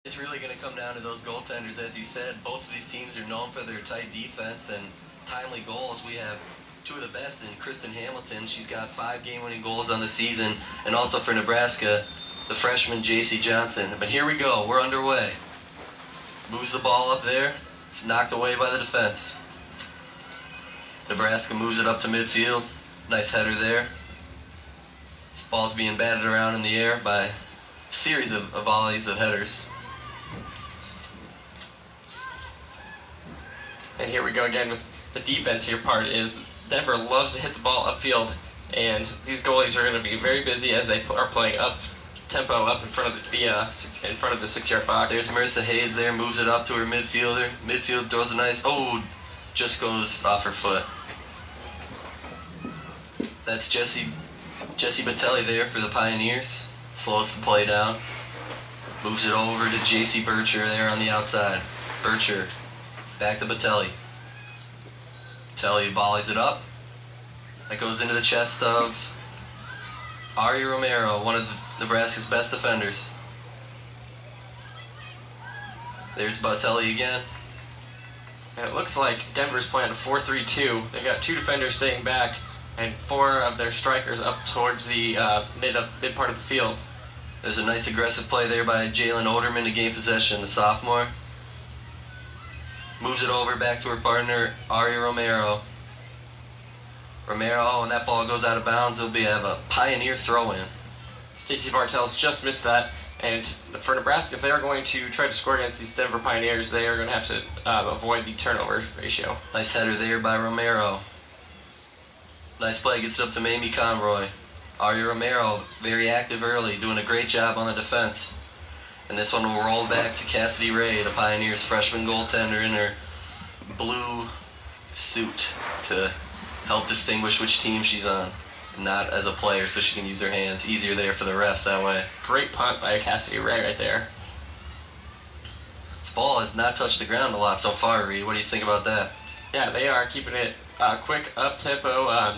It's really going to come down to those goaltenders, as you said. Both of these teams are known for their tight defense and timely goals. We have two of the best in Kristen Hamilton. She's got 5 game-winning goals on the season. And also for Nebraska, the freshman J.C. Johnson. But here we go. We're underway. Moves the ball up there. It's knocked away by the defense. Nebraska moves it up to midfield. Nice header there. This ball's being batted around in the air by a series of volleys of headers. And here we go again with the defense here part is Denver loves to hit the ball upfield, and these goalies are going to be very busy as they are playing up tempo up in front of the 6-yard box. There's Marissa Hayes there, moves it up to her midfielder. Midfield throws a nice, just goes off her foot. That's Jessie Batelli there for the Pioneers. Slows the play down. Moves it over to J.C. Bircher there on the outside. Bircher. Back to Batelli. Batelli volleys it up. That goes into the chest of Ari Romero, one of Nebraska's best defenders. There's Batelli again. And it looks like Denver's playing a 4-3-2. They've got 2 defenders staying back and 4 of their strikers up towards the mid part of the field. There's a nice aggressive play there by Jalen Oderman to gain possession, the sophomore. Moves it over back to her partner, Ari Romero. And that ball goes out of bounds. It'll have a Pioneer throw-in. Stacey Bartels just missed that. And for Nebraska, if they are going to try to score against these Denver Pioneers, they are going to have to avoid the turnover ratio. Nice header there by Romero. Nice play, gets it up to Mamie Conroy. Ari Romero, very active early, doing a great job on the defense. And this one will roll back to Cassidy Ray, the Pioneers' freshman goaltender, in her blue suit to help distinguish which team she's on, not as a player, so she can use her hands. Easier there for the refs that way. Great punt by Cassidy Ray right there. This ball has not touched the ground a lot so far, Reed. What do you think about that? Yeah, they are keeping it quick, up-tempo.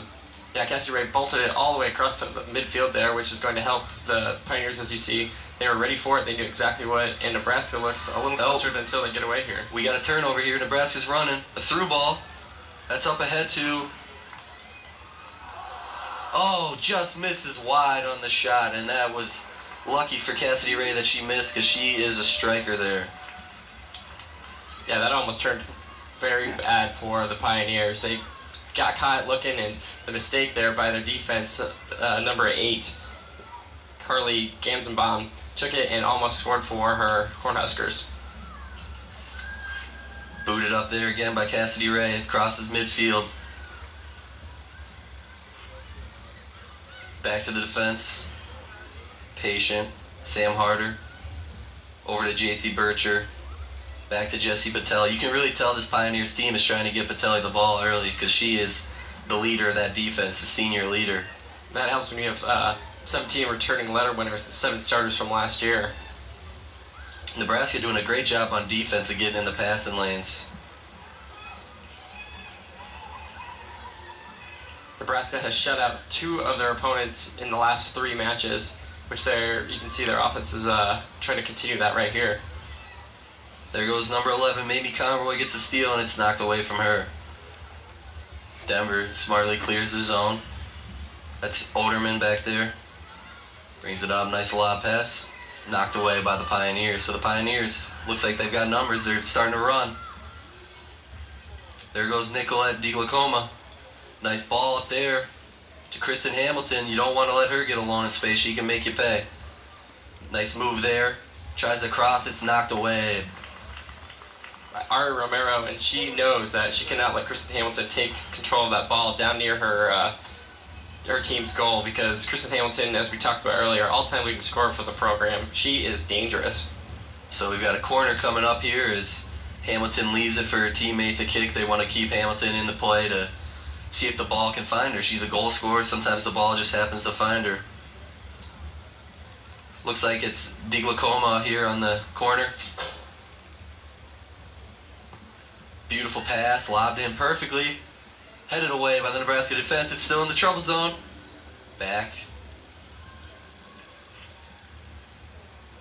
Cassidy Ray bolted it all the way across the midfield there, which is going to help the Pioneers, as you see. They were ready for it. They knew exactly what, and Nebraska looks a little closer until they get away here. We got a turnover here. Nebraska's running. A through ball. That's up ahead to... just misses wide on the shot, and that was lucky for Cassidy Ray that she missed because she is a striker there. Yeah, that almost turned very bad for the Pioneers. They got caught looking, and the mistake there by their defense, number 8, Carly Gamsenbaum, took it and almost scored for her Cornhuskers. Booted up there again by Cassidy Ray. Crosses midfield. Back to the defense. Patient. Sam Harder. Over to J.C. Bircher. Back to Jessie Batelli. You can really tell this Pioneers team is trying to get Batelli the ball early because she is the leader of that defense, the senior leader. That helps when you have 17 returning letter winners and 7 starters from last year. Nebraska doing a great job on defense of getting in the passing lanes. Nebraska has shut out 2 of their opponents in the last 3 matches, which you can see their offense is trying to continue that right here. There goes number 11, Mamie Conroy gets a steal, and it's knocked away from her. Denver smartly clears the zone. That's Oderman back there. Brings it up, nice lob pass. Knocked away by the Pioneers. So the Pioneers, looks like they've got numbers. They're starting to run. There goes Nicolette DiGlacoma. Nice ball up there to Kristen Hamilton. You don't want to let her get alone in space. She can make you pay. Nice move there. Tries to cross. It's knocked away. Ari Romero, and she knows that she cannot let Kristen Hamilton take control of that ball down near her team's goal, because Kristen Hamilton, as we talked about earlier, all-time leading scorer for the program. She is dangerous. So we've got a corner coming up here as Hamilton leaves it for her teammate to kick. They want to keep Hamilton in the play to see if the ball can find her. She's a goal scorer. Sometimes the ball just happens to find her. Looks like it's DiGlacoma here on the corner. Beautiful pass, lobbed in perfectly. Headed away by the Nebraska defense. It's still in the trouble zone. Back.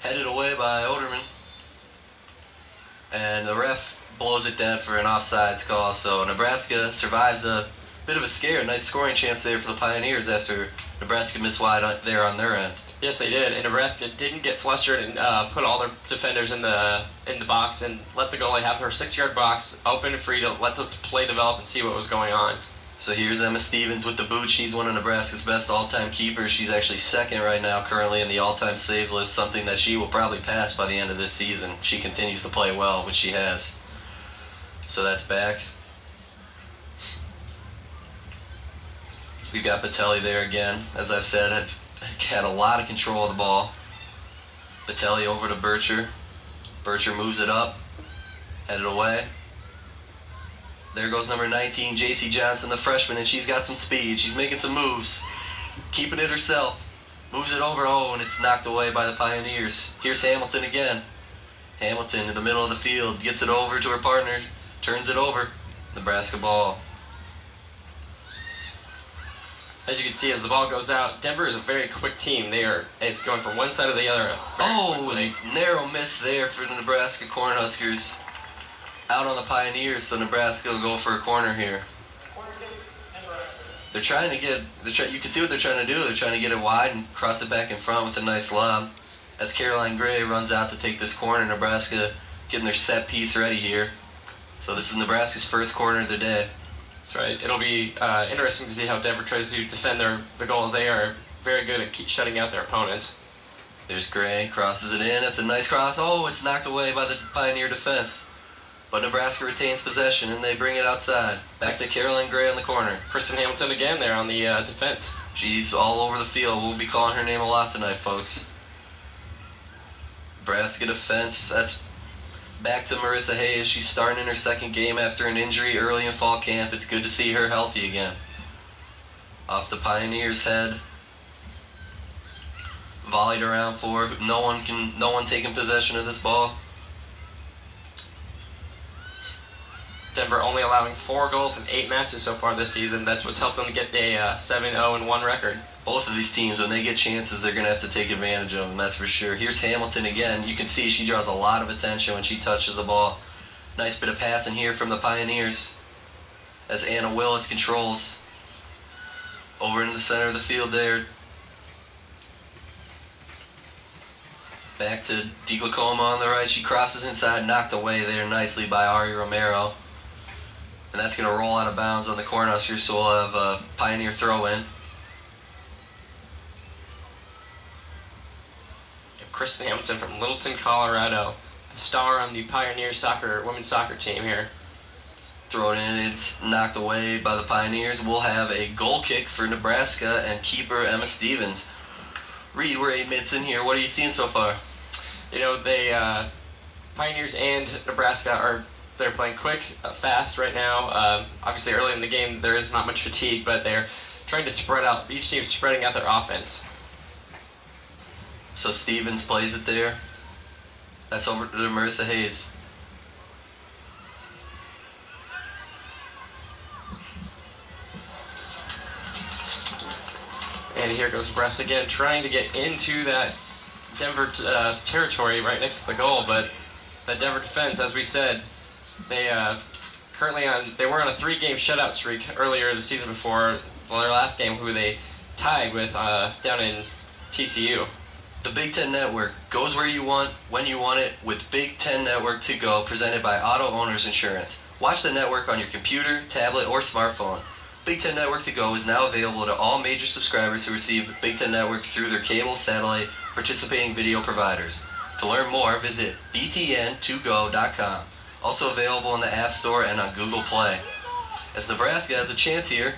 Headed away by Oderman. and the ref blows it dead for an offsides call. So Nebraska survives a bit of a scare. Nice scoring chance there for the Pioneers after Nebraska missed wide there on their end. Yes, they did, and Nebraska didn't get flustered and put all their defenders in the box and let the goalie have her 6-yard box open and free to let the play develop and see what was going on. So here's Emma Stevens with the boot. She's one of Nebraska's best all-time keepers. She's actually second right now currently in the all-time save list, something that she will probably pass by the end of this season. She continues to play well, which she has. So that's back. We've got Batelli there again. As I've said, have had a lot of control of the ball. Batelli over to Bircher. Bircher moves it up, headed away. There goes number 19, J.C. Johnson, the freshman, and she's got some speed. She's making some moves, keeping it herself. Moves it over, and it's knocked away by the Pioneers. Here's Hamilton again. Hamilton in the middle of the field, gets it over to her partner, turns it over. Nebraska ball. As you can see, as the ball goes out, Denver is a very quick team. It's going from one side to the other. Narrow miss there for the Nebraska Cornhuskers. Out on the Pioneers, so Nebraska will go for a corner here. They're trying to get, you can see what they're trying to do. They're trying to get it wide and cross it back in front with a nice lob. As Caroline Gray runs out to take this corner, Nebraska getting their set piece ready here. So this is Nebraska's first corner of the day. That's right. It'll be interesting to see how Denver tries to defend the goals. They are very good at shutting out their opponents. There's Gray, crosses it in. That's a nice cross. It's knocked away by the Pioneer defense. But Nebraska retains possession, and they bring it outside. Back to Caroline Gray on the corner. Kristen Hamilton again there on the defense. She's all over the field. We'll be calling her name a lot tonight, folks. Nebraska defense. That's back to Marissa Hayes. She's starting in her second game after an injury early in fall camp. It's good to see her healthy again. Off the Pioneers' head. Volleyed around for. No one taking possession of this ball. Denver only allowing 4 goals in 8 matches so far this season. That's what's helped them get a 7-0-1 record. Both of these teams, when they get chances, they're going to have to take advantage of them, that's for sure. Here's Hamilton again. You can see she draws a lot of attention when she touches the ball. Nice bit of passing here from the Pioneers as Anna Willis controls. Over in the center of the field there. Back to DiGlacoma on the right. She crosses inside, knocked away there nicely by Ari Romero. And that's going to roll out of bounds on the Cornhuskers, so we'll have a Pioneer throw-in. Kristen Hamilton from Littleton, Colorado, the star on the Pioneer women's soccer team here. Throw it in, it's knocked away by the Pioneers. We'll have a goal kick for Nebraska and keeper Emma Stevens. Reed, we're 8 minutes in here. What are you seeing so far? Pioneers and Nebraska they're playing quick, fast right now. Obviously, early in the game, there is not much fatigue, but they're trying to spread out. Each team's spreading out their offense. So Stevens plays it there. That's over to Marissa Hayes. And here goes Nebraska again, trying to get into that Denver territory right next to the goal, but that Denver defense, as we said, they were on a 3-game shutout streak earlier the season before their last game, who they tied with down in TCU. The Big Ten Network goes where you want, when you want it, with Big Ten Network to Go, presented by Auto Owners Insurance. Watch the network on your computer, tablet, or smartphone. Big Ten Network to Go is now available to all major subscribers who receive Big Ten Network through their cable, satellite, participating video providers. To learn more, visit btn2go.com. Also available in the App Store and on Google Play. As Nebraska has a chance here.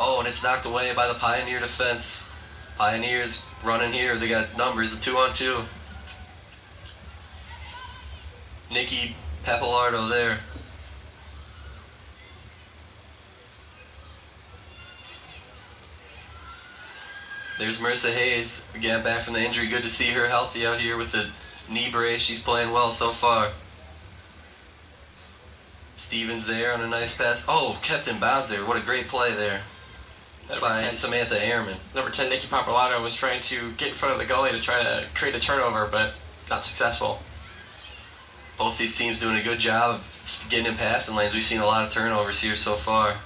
And it's knocked away by the Pioneer defense. Pioneers running here. They got numbers, a 2-on-2. Nikki Pappalardo there. There's Marissa Hayes, again back from the injury. Good to see her healthy out here with the knee brace. She's playing well so far. Stevens there on a nice pass. Kept in bounds there. What a great play there by Samantha Ehrman. Number 10, Nikki Pappalardo, was trying to get in front of the goalie to try to create a turnover, but not successful. Both these teams doing a good job of getting in passing lanes. We've seen a lot of turnovers here so far.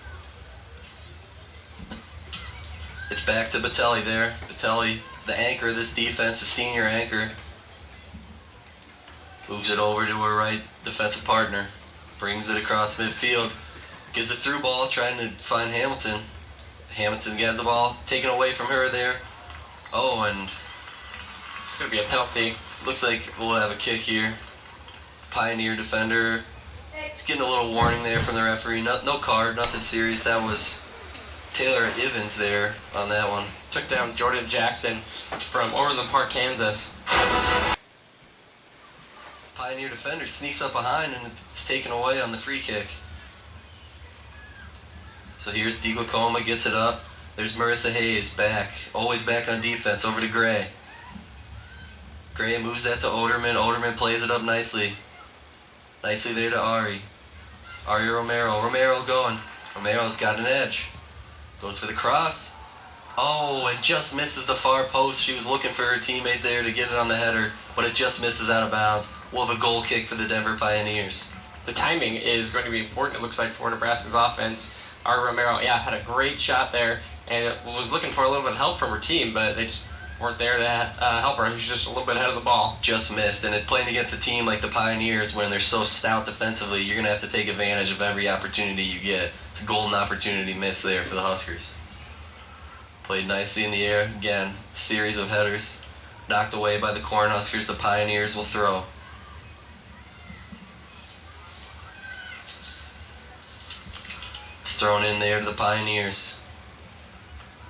It's back to Batelli there. Batelli, the anchor of this defense, the senior anchor. Moves it over to her right defensive partner. Brings it across midfield. Gives a through ball, trying to find Hamilton. Hamilton gets the ball, taken away from her there. Oh, and It's going to be a penalty. looks like we'll have a kick here. Pioneer defender. It's getting a little warning there from the referee. No card, nothing serious. That was Taylor Ivins there on that one. Took down Jordan Jackson from Overland Park, Kansas. Pioneer defender sneaks up behind and it's taken away on the free kick. So here's DeGlacoma, gets it up. There's Marissa Hayes back, always back on defense, over to Gray. Gray moves that to Oderman. Oderman plays it up nicely. Nicely there to Ari. Ari Romero. Romero going. Romero's got an edge. Goes for the cross. Oh, and just misses the far post. She was looking for her teammate there to get it on the header, but it just misses out of bounds. We'll have a goal kick for the Denver Pioneers. The timing is going to be important, it looks like, for Nebraska's offense. Our Romero, had a great shot there, and was looking for a little bit of help from her team, but they just weren't there to help her. She was just a little bit ahead of the ball. Just missed, and playing against a team like the Pioneers, when they're so stout defensively, you're going to have to take advantage of every opportunity you get. It's a golden opportunity missed there for the Huskers. Played nicely in the air. Again, series of headers. Knocked away by the Cornhuskers. The Pioneers will throw. It's thrown in there to the Pioneers.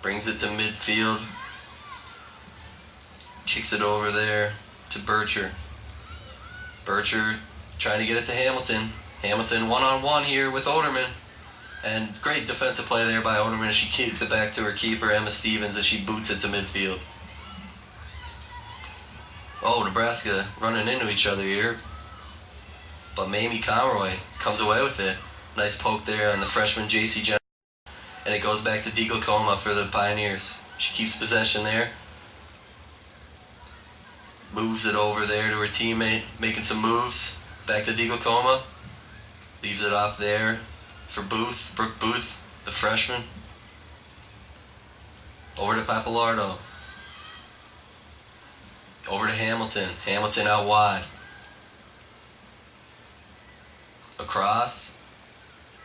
Brings it to midfield. Kicks it over there to Bircher. Bircher trying to get it to Hamilton. Hamilton one-on-one here with Oderman. And great defensive play there by Oderman as she kicks it back to her keeper, Emma Stevens, as she boots it to midfield. Oh, Nebraska running into each other here. But Mamie Conroy comes away with it. Nice poke there on the freshman J.C. Johnson. And it goes back to DeGlacoma for the Pioneers. She keeps possession there. Moves it over there to her teammate, making some moves. Back to DeGlacoma. Leaves it off there for Booth, Brooke Booth, the freshman. Over to Papalardo. Over to Hamilton. Hamilton out wide. Across.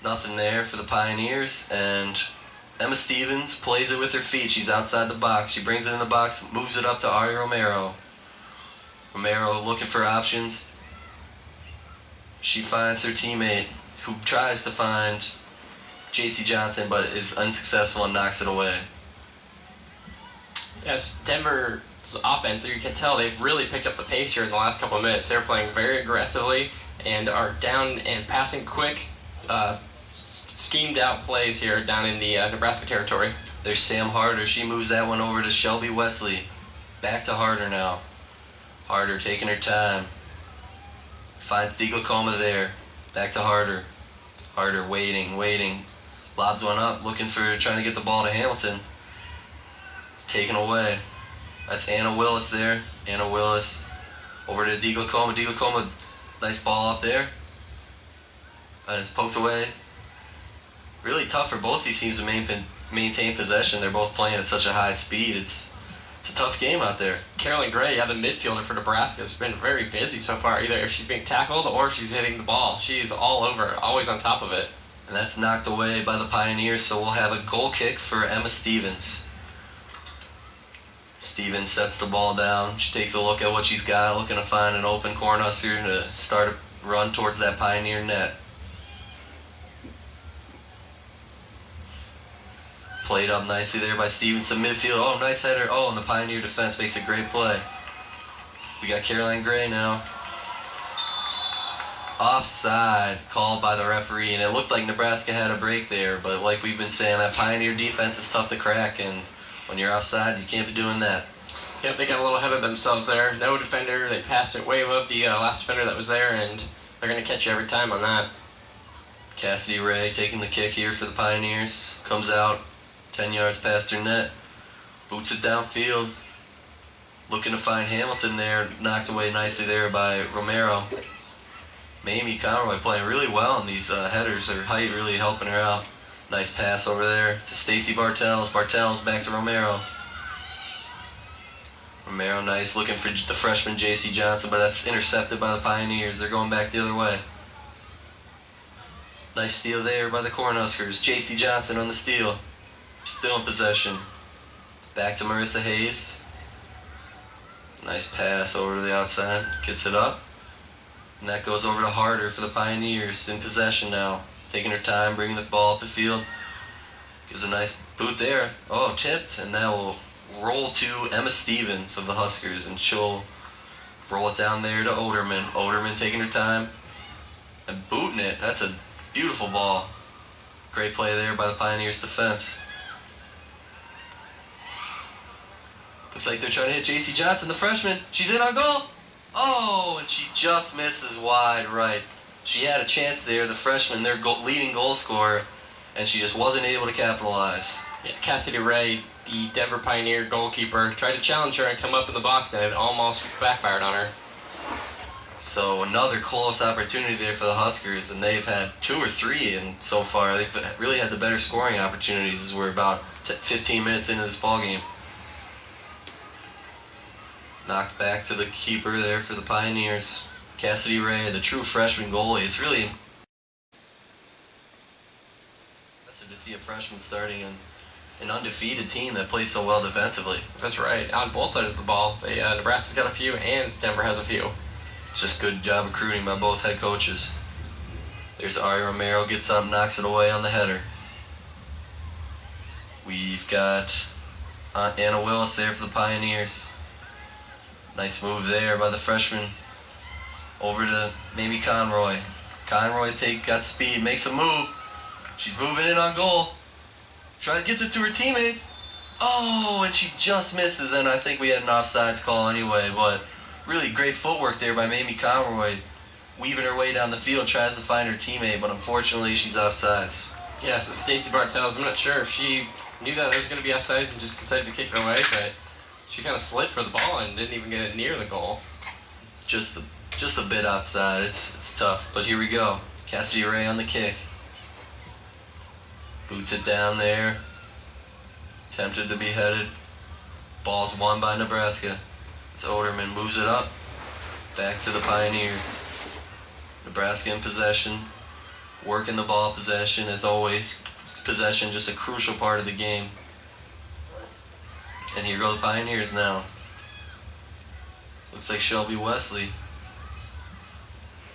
Nothing there for the Pioneers. And Emma Stevens plays it with her feet. She's outside the box. She brings it in the box, moves it up to Ari Romero. Romero looking for options. She finds her teammate, who tries to find J.C. Johnson, but is unsuccessful and knocks it away. Yes, Denver's offense, you can tell they've really picked up the pace here in the last couple of minutes. They're playing very aggressively and are down and passing quick, schemed out plays here down in the Nebraska territory. There's Sam Harder. She moves that one over to Shelby Wesley. Back to Harder now. Harder taking her time. Finds DeGlacoma there. Back to Harder. Harder waiting. Lobs one up, trying to get the ball to Hamilton. It's taken away. That's Anna Willis there. Anna Willis over to DeGlacoma. DeGlacoma, nice ball up there. And it's poked away. Really tough for both these teams to maintain possession. They're both playing at such a high speed. It's a tough game out there. Carolyn Gray, the midfielder for Nebraska, has been very busy so far. Either if she's being tackled or if she's hitting the ball. She's all over, always on top of it. And that's knocked away by the Pioneers, so we'll have a goal kick for Emma Stevens. Stevens sets the ball down. She takes a look at what she's got, looking to find an open Cornhusker to start a run towards that Pioneer net. Played up nicely there by Stevens to midfield. Oh, nice header. Oh, and the Pioneer defense makes a great play. We got Caroline Gray now. Offside called by the referee, and it looked like Nebraska had a break there, but like we've been saying, that Pioneer defense is tough to crack, and when you're offside, you can't be doing that. Yep, they got a little ahead of themselves there. No defender. They passed it way above the last defender that was there, and they're going to catch you every time on that. Cassidy Ray taking the kick here for the Pioneers. Comes out 10 yards past her net. Boots it downfield. Looking to find Hamilton there. Knocked away nicely there by Romero. Mamie Conroy playing really well in these headers. Her height really helping her out. Nice pass over there to Stacy Bartels. Bartels back to Romero. Romero nice, looking for the freshman J.C. Johnson, but that's intercepted by the Pioneers. They're going back the other way. Nice steal there by the Cornhuskers. J.C. Johnson on the steal. Still in possession. Back to Marissa Hayes. Nice pass over to the outside. Gets it up. And that goes over to Harder for the Pioneers. In possession now. Taking her time, bringing the ball up the field. Gives a nice boot there. Oh, tipped. And that will roll to Emma Stevens of the Huskers. And she'll roll it down there to Oderman. Oderman taking her time. And booting it. That's a beautiful ball. Great play there by the Pioneers defense. Looks like they're trying to hit J.C. Johnson, the freshman. She's in on goal. Oh, and she just misses wide right. She had a chance there, the freshman, their leading goal scorer, and she just wasn't able to capitalize. Yeah, Cassidy Ray, the Denver Pioneer goalkeeper, tried to challenge her and come up in the box, and it almost backfired on her. So another close opportunity there for the Huskers, and they've had 2 or 3, and so far they've really had the better scoring opportunities as we're about 15 minutes into this ballgame. Knocked back to the keeper there for the Pioneers. Cassidy Ray, the true freshman goalie. It's really impressive to see a freshman starting an undefeated team that plays so well defensively. That's right. On both sides of the ball. Nebraska's got a few, and Denver has a few. It's just good job recruiting by both head coaches. There's Ari Romero, gets up, knocks it away on the header. We've got Anna Willis there for the Pioneers. Nice move there by the freshman. Over to Mamie Conroy. Conroy's got speed, makes a move. She's moving in on goal. Gets it to her teammate. Oh, and she just misses, and I think we had an offsides call anyway, but really great footwork there by Mamie Conroy. Weaving her way down the field, tries to find her teammate, but unfortunately she's offsides. Yeah, so Stacy Bartels, I'm not sure if she knew that it was going to be offsides and just decided to kick it away, but she kind of slid for the ball and didn't even get it near the goal. Just a bit outside. It's tough, but here we go. Cassidy Ray on the kick. Boots it down there. Tempted to be headed. Ball's won by Nebraska. It's Oderman, moves it up. Back to the Pioneers. Nebraska in possession. Working the ball possession as always. Possession just a crucial part of the game. And here go the Pioneers now. Looks like Shelby Wesley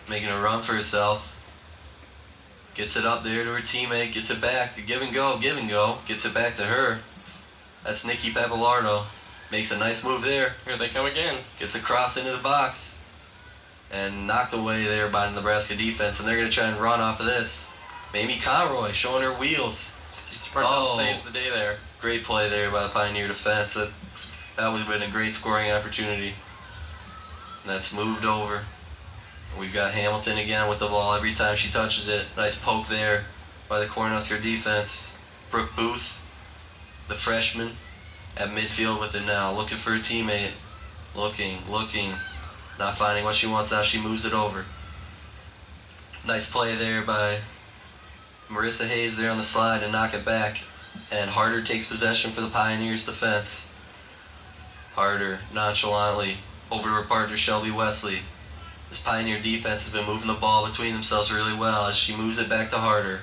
making a run for herself. Gets it up there to her teammate, gets it back, give and go, gets it back to her. That's Nikki Papalardo. Makes a nice move there. Here they come again. Gets a cross into the box. And knocked away there by the Nebraska defense, and they're going to try and run off of this. Mamie Conroy showing her wheels. Saves the day there. Great play there by the Pioneer defense. That would have been a great scoring opportunity. And that's moved over. We've got Hamilton again with the ball every time she touches it. Nice poke there by the Cornhusker defense. Brooke Booth, the freshman, at midfield with it now. Looking for a teammate. Looking. Not finding what she wants now. She moves it over. Nice play there by Marissa Hayes there on the slide and knock it back. And Harder takes possession for the Pioneers defense. Harder nonchalantly over to her partner Shelby Wesley. This Pioneer defense has been moving the ball between themselves really well as she moves it back to Harder.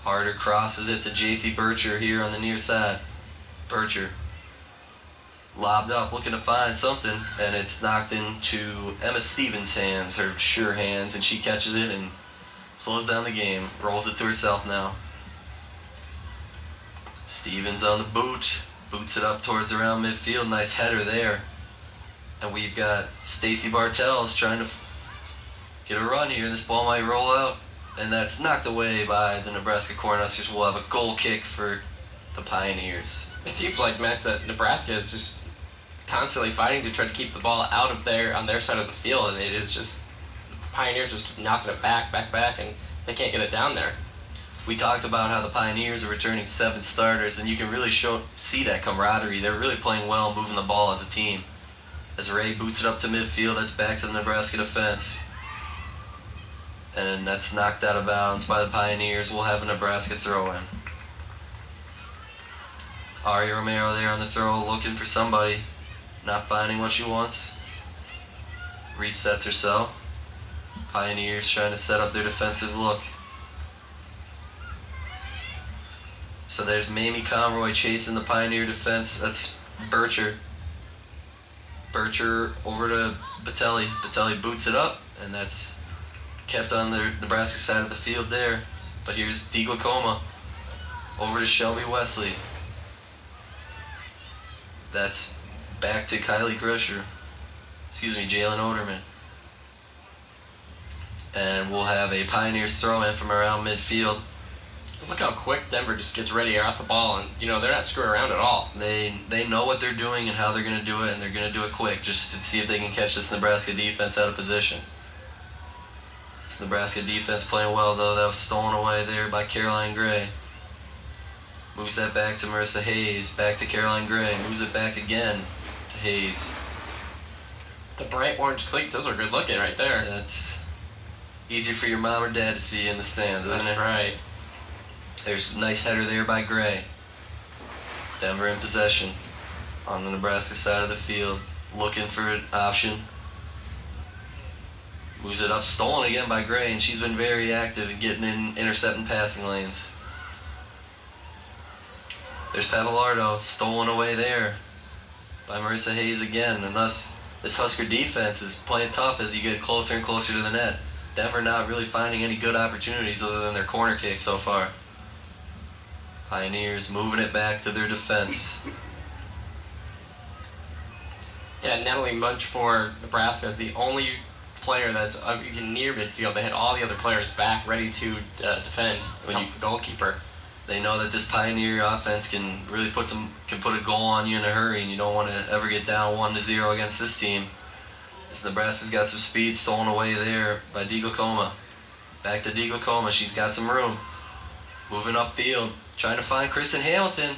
Harder crosses it to J.C. Bircher here on the near side. Bircher lobbed up, looking to find something, and it's knocked into Emma Stevens' hands, her sure hands, and she catches it and slows down the game. Rolls it to herself now. Stevens on the boot. Boots it up towards around midfield. Nice header there. And we've got Stacy Bartels trying to get a run here. This ball might roll out. And that's knocked away by the Nebraska Cornhuskers. We'll have a goal kick for the Pioneers. It seems like, Max, that Nebraska is just constantly fighting to try to keep the ball out of there on their side of the field. And it is just, the Pioneers just keep knocking it back, and they can't get it down there. We talked about how the Pioneers are returning 7 starters, and you can really see that camaraderie. They're really playing well, moving the ball as a team. As Ray boots it up to midfield, that's back to the Nebraska defense. And that's knocked out of bounds by the Pioneers. We'll have a Nebraska throw-in. Ari Romero there on the throw, looking for somebody. Not finding what she wants. Resets herself. Pioneers trying to set up their defensive look. So there's Mamie Conroy chasing the Pioneer defense. That's Bircher. Bircher over to Batelli. Batelli boots it up, and that's kept on the Nebraska side of the field there. But here's DeGlacoma over to Shelby Wesley. That's back to Kylie Grisher. Jalen Oderman. And we'll have a Pioneers throw-in from around midfield. Look how quick Denver just gets ready at the ball, and they're not screwing around at all. They know what they're doing and how they're going to do it, and they're going to do it quick just to see if they can catch this Nebraska defense out of position. This Nebraska defense playing well, though. That was stolen away there by Caroline Gray. Moves that back to Marissa Hayes. Back to Caroline Gray. Moves it back again to Hayes. The bright orange cleats, those are good looking right there. That's easier for your mom or dad to see in the stands, isn't it? That's right. There's a nice header there by Gray. Denver in possession on the Nebraska side of the field. Looking for an option. Moves it up, stolen again by Gray, and she's been very active in getting in, intercepting passing lanes. There's Papalardo, stolen away there by Marissa Hayes again, and thus this Husker defense is playing tough as you get closer and closer to the net. Denver not really finding any good opportunities other than their corner kick so far. Pioneers moving it back to their defense. Yeah, Natalie Munch for Nebraska is the only player that's even near midfield. They had all the other players back ready to defend and help the goalkeeper. They know that this Pioneer offense can really put a goal on you in a hurry, and you don't want to ever get down 1-0 against this team. This Nebraska's got some speed, stolen away there by DeGlacoma. Back to DeGlacoma, she's got some room. Moving upfield, trying to find Kristen Hamilton.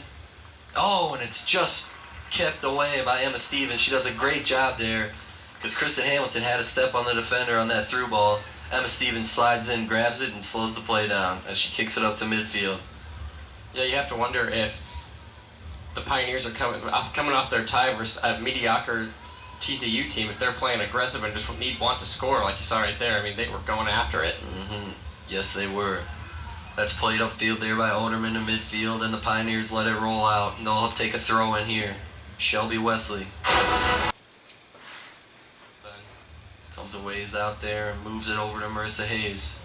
Oh, and it's just kept away by Emma Stevens. She does a great job there because Kristen Hamilton had a step on the defender on that through ball. Emma Stevens slides in, grabs it, and slows the play down as she kicks it up to midfield. Yeah, you have to wonder if the Pioneers are coming off their tie versus a mediocre TCU team. If they're playing aggressive and just want to score, like you saw right there, I mean, they were going after it. Mm-hmm. Yes, they were. That's played upfield there by Oderman in midfield, and the Pioneers let it roll out, and they'll take a throw in here. Shelby Wesley comes a ways out there and moves it over to Marissa Hayes.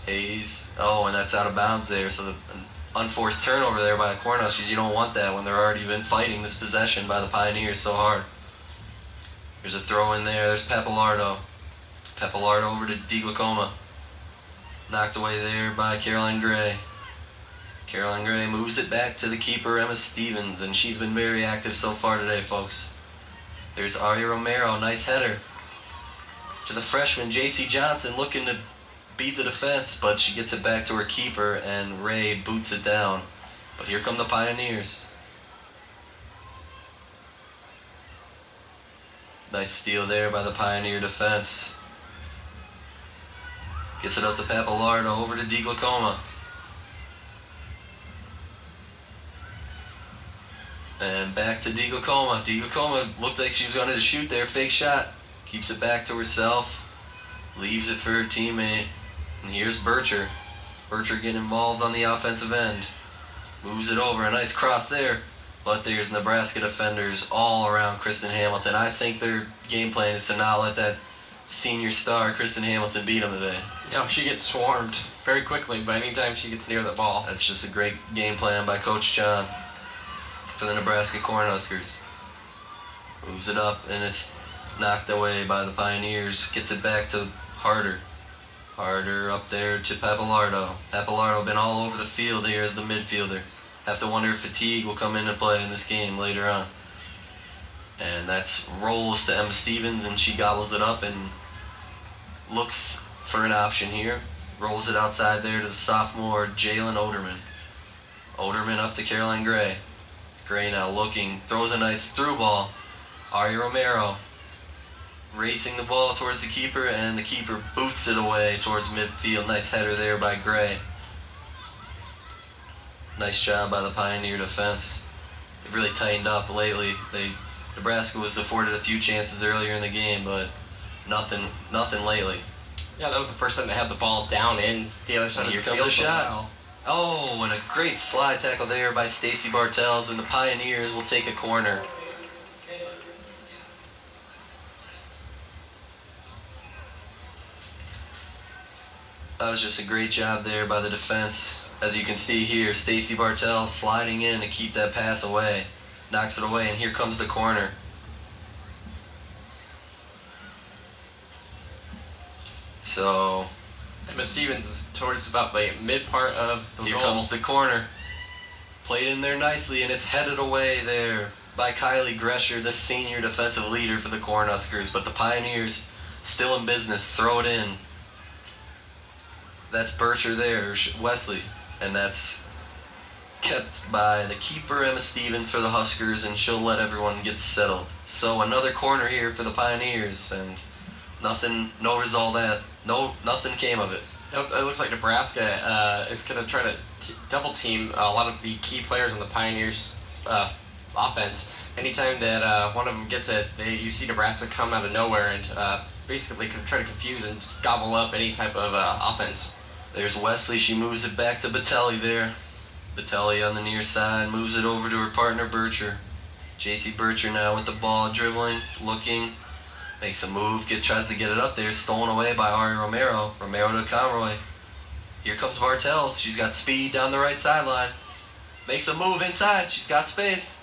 Hayes, and that's out of bounds there, so an unforced turnover there by the Cornhuskers. You don't want that when they're already been fighting this possession by the Pioneers so hard. There's a throw in there. There's Papalardo. Papalardo over to DeGlacoma. Knocked away there by Caroline Gray. Caroline Gray moves it back to the keeper, Emma Stevens, and she's been very active so far today, folks. There's Aria Romero, nice header. To the freshman, J.C. Johnson, looking to beat the defense, but she gets it back to her keeper, and Ray boots it down. But here come the Pioneers. Nice steal there by the Pioneer defense. Gets it up to Papalardo, over to DeGlacoma. And back to DeGlacoma. DeGlacoma looked like she was going to shoot there, fake shot. Keeps it back to herself. Leaves it for her teammate. And here's Bircher. Bircher getting involved on the offensive end. Moves it over, a nice cross there. But there's Nebraska defenders all around Kristen Hamilton. I think their game plan is to not let that senior star, Kristen Hamilton, beat them today. No, she gets swarmed very quickly by any time she gets near the ball. That's just a great game plan by Coach John for the Nebraska Cornhuskers. Moves it up, and it's knocked away by the Pioneers. Gets it back to Harder. Harder up there to Papalardo. Papalardo been all over the field here as the midfielder. Have to wonder if fatigue will come into play in this game later on. And that's rolls to Emma Stevens, and she gobbles it up and looks for an option here. Rolls it outside there to the sophomore Jalen Oderman. Oderman up to Caroline Gray. Gray now looking, throws a nice through ball. Aria Romero racing the ball towards the keeper, and the keeper boots it away towards midfield. Nice header there by Gray. Nice job by the Pioneer defense. They've really tightened up lately. Nebraska was afforded a few chances earlier in the game, but nothing lately. Yeah, that was the first time they had the ball down in the other side And of the here field. comes a for shot. while. Oh, and a great slide tackle there by Stacy Bartels, and the Pioneers will take a corner. That was just a great job there by the defense. As you can see here, Stacy Bartels sliding in to keep that pass away. Knocks it away, and here comes the corner. So, Emma Stevens towards about the mid part of the here goal. comes the corner. Played in there nicely, and it's headed away there by Kylie Gresher, the senior defensive leader for the Cornhuskers. But the Pioneers still in business. Throw it in. That's Bircher there, Wesley. And that's kept by the keeper, Emma Stevens, for the Huskers, and she'll let everyone get settled. So another corner here for the Pioneers, and nothing came of it. Nope, it looks like Nebraska is going to try to double team a lot of the key players on the Pioneers offense. Anytime that one of them gets it, you see Nebraska come out of nowhere and basically try to confuse and gobble up any type of offense. There's Wesley. She moves it back to Batelli there. Batelli on the near side moves it over to her partner Bircher. JC Bircher now with the ball, dribbling, looking, makes a move, tries to get it up there, stolen away by Ari Romero. Romero to Conroy. Here comes Bartels. She's got speed down the right sideline. Makes a move inside. She's got space.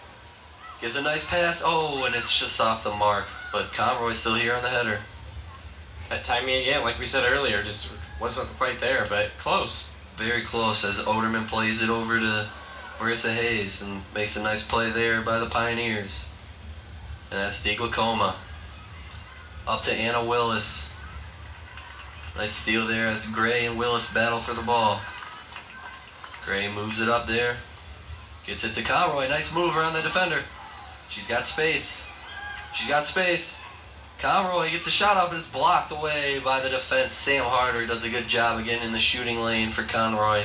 Gives a nice pass. Oh, and it's just off the mark. But Conroy's still here on the header. That timing again, like we said earlier, just wasn't quite there, but close. Very close as Oderman plays it over to Marissa Hayes and makes a nice play there by the Pioneers. And that's Diglacoma. Up to Anna Willis. Nice steal there as Gray and Willis battle for the ball. Gray moves it up there. Gets it to Conroy. Nice move around the defender. She's got space. Conroy gets a shot up and it's blocked away by the defense. Sam Harder does a good job again in the shooting lane for Conroy.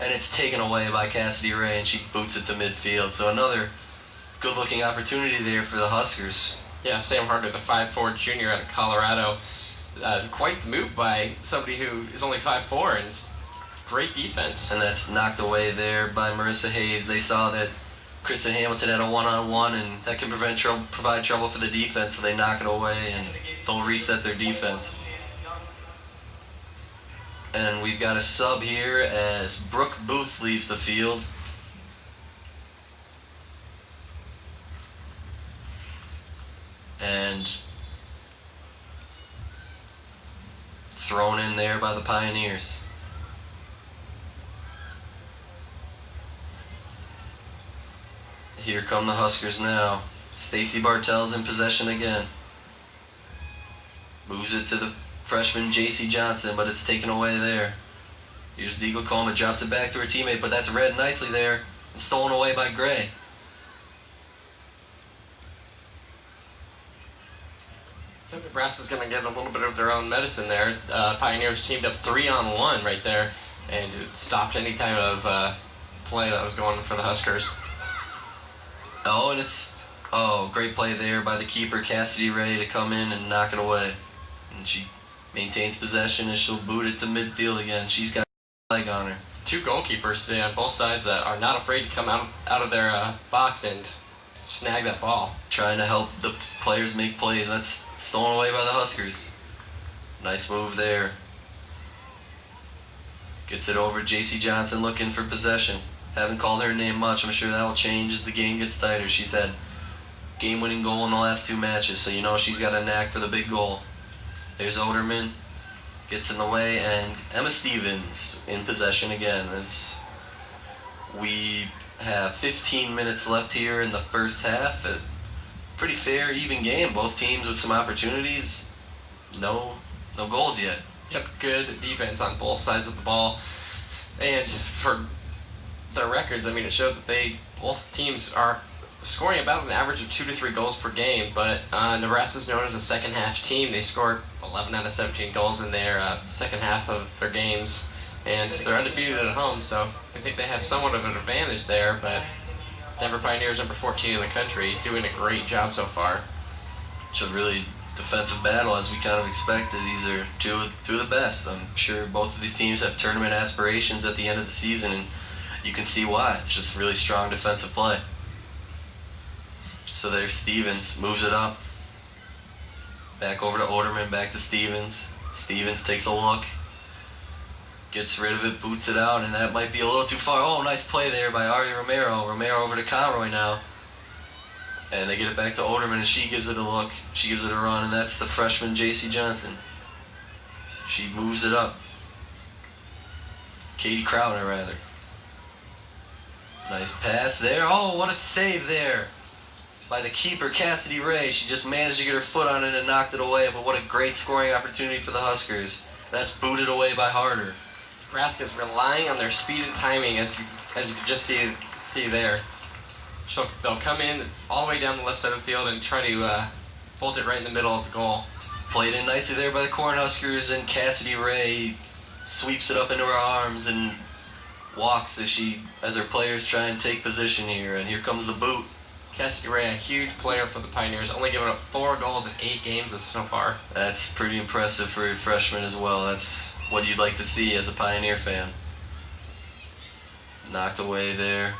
And it's taken away by Cassidy Ray, and she boots it to midfield. So another good-looking opportunity there for the Huskers. Yeah, Sam Harder, the 5'4" junior out of Colorado. Quite the move by somebody who is only 5'4", and great defense. And that's knocked away there by Marissa Hayes. They saw that Kristen Hamilton had a one-on-one, and that can provide trouble for the defense, so they knock it away, and they'll reset their defense. And we've got a sub here as Brooke Booth leaves the field. And thrown in there by the Pioneers. Here come the Huskers now. Stacy Bartels in possession again. Moves it to the freshman J.C. Johnson, but it's taken away there. Here's Diglacoma, drops it back to her teammate, but that's read nicely there and stolen away by Gray. Nebraska's going to get a little bit of their own medicine there. Pioneers teamed up 3-on-1 right there, and it stopped any kind of play that was going for the Huskers. Oh, and it's great play there by the keeper Cassidy Ray to come in and knock it away. And she maintains possession and she'll boot it to midfield again. She's got a leg on her. Two goalkeepers today on both sides that are not afraid to come out of their box and snag that ball. Trying to help the players make plays. That's stolen away by the Huskers. Nice move there. Gets it over. J.C. Johnson looking for possession. Haven't called her name much. I'm sure that'll change as the game gets tighter. She's had game-winning goal in the last 2 matches, so you know she's got a knack for the big goal. There's Oderman. Gets in the way, and Emma Stevens in possession again as we have 15 minutes left here in the first half. A pretty fair, even game. Both teams with some opportunities. No goals yet. Yep, good defense on both sides of the ball. And for their records, I mean, it shows that both teams are scoring about an average of 2 to 3 goals per game, but Nebraska's known as a second half team. They scored 11 out of 17 goals in their second half of their games, and they're undefeated at home, so I think they have somewhat of an advantage there, but Denver Pioneers, number 14 in the country, doing a great job so far. It's a really defensive battle, as we kind of expected. These are two of the best. I'm sure both of these teams have tournament aspirations at the end of the season, and you can see why. It's just really strong defensive play. So there's Stevens, moves it up. Back over to Oderman, back to Stevens. Stevens takes a look, gets rid of it, boots it out, and that might be a little too far. Oh, nice play there by Ari Romero. Romero over to Conroy now. And they get it back to Oderman, and she gives it a look. She gives it a run, and that's the freshman J.C. Johnson. She moves it up. Katie Krautner, rather. Nice pass there. Oh, what a save there by the keeper, Cassidy Ray. She just managed to get her foot on it and knocked it away, but what a great scoring opportunity for the Huskers. That's booted away by Harder. Nebraska's relying on their speed and timing, as you can just see there. They'll come in all the way down the left side of the field and try to bolt it right in the middle of the goal. Played in nicely there by the Cornhuskers, and Cassidy Ray sweeps it up into her arms and walks as her players try and take position here. And here comes the boot. Cassidy Ray, a huge player for the Pioneers, only giving up 4 goals in 8 games so far. That's pretty impressive for a freshman as well. That's what you'd like to see as a Pioneer fan. Knocked away there.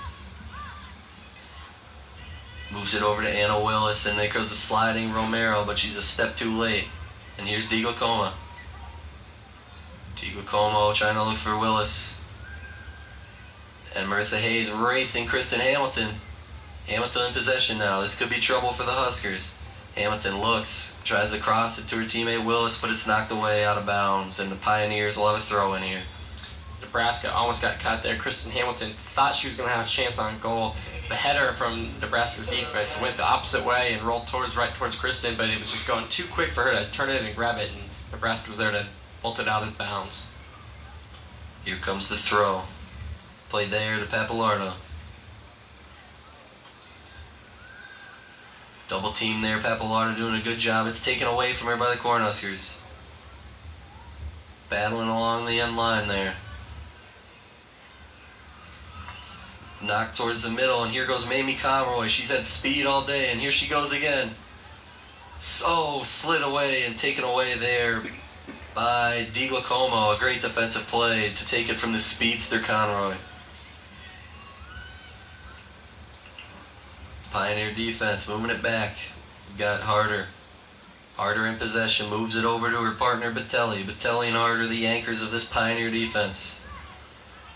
Moves it over to Anna Willis, and there goes a sliding Romero, but she's a step too late. And here's DiGiacomo. DiGiacomo trying to look for Willis. And Marissa Hayes racing Kristen Hamilton. Hamilton in possession now. This could be trouble for the Huskers. Hamilton looks, tries to cross it to her teammate Willis, but it's knocked away out of bounds, and the Pioneers will have a throw in here. Nebraska almost got caught there. Kristen Hamilton thought she was going to have a chance on goal. The header from Nebraska's defense went the opposite way and rolled right towards Kristen, but it was just going too quick for her to turn it and grab it, and Nebraska was there to bolt it out of bounds. Here comes the throw. Played there to Papalardo. Double team there, Papalardo doing a good job. It's taken away from her by the Cornhuskers. Battling along the end line there. Knocked towards the middle, and here goes Mamie Conroy. She's had speed all day, and here she goes again. So slid away and taken away there by DiGiacomo. A great defensive play to take it from the speedster Conroy. Pioneer defense, moving it back. We got Harder. Harder in possession, moves it over to her partner Batelli. Batelli and Harder, the anchors of this Pioneer defense.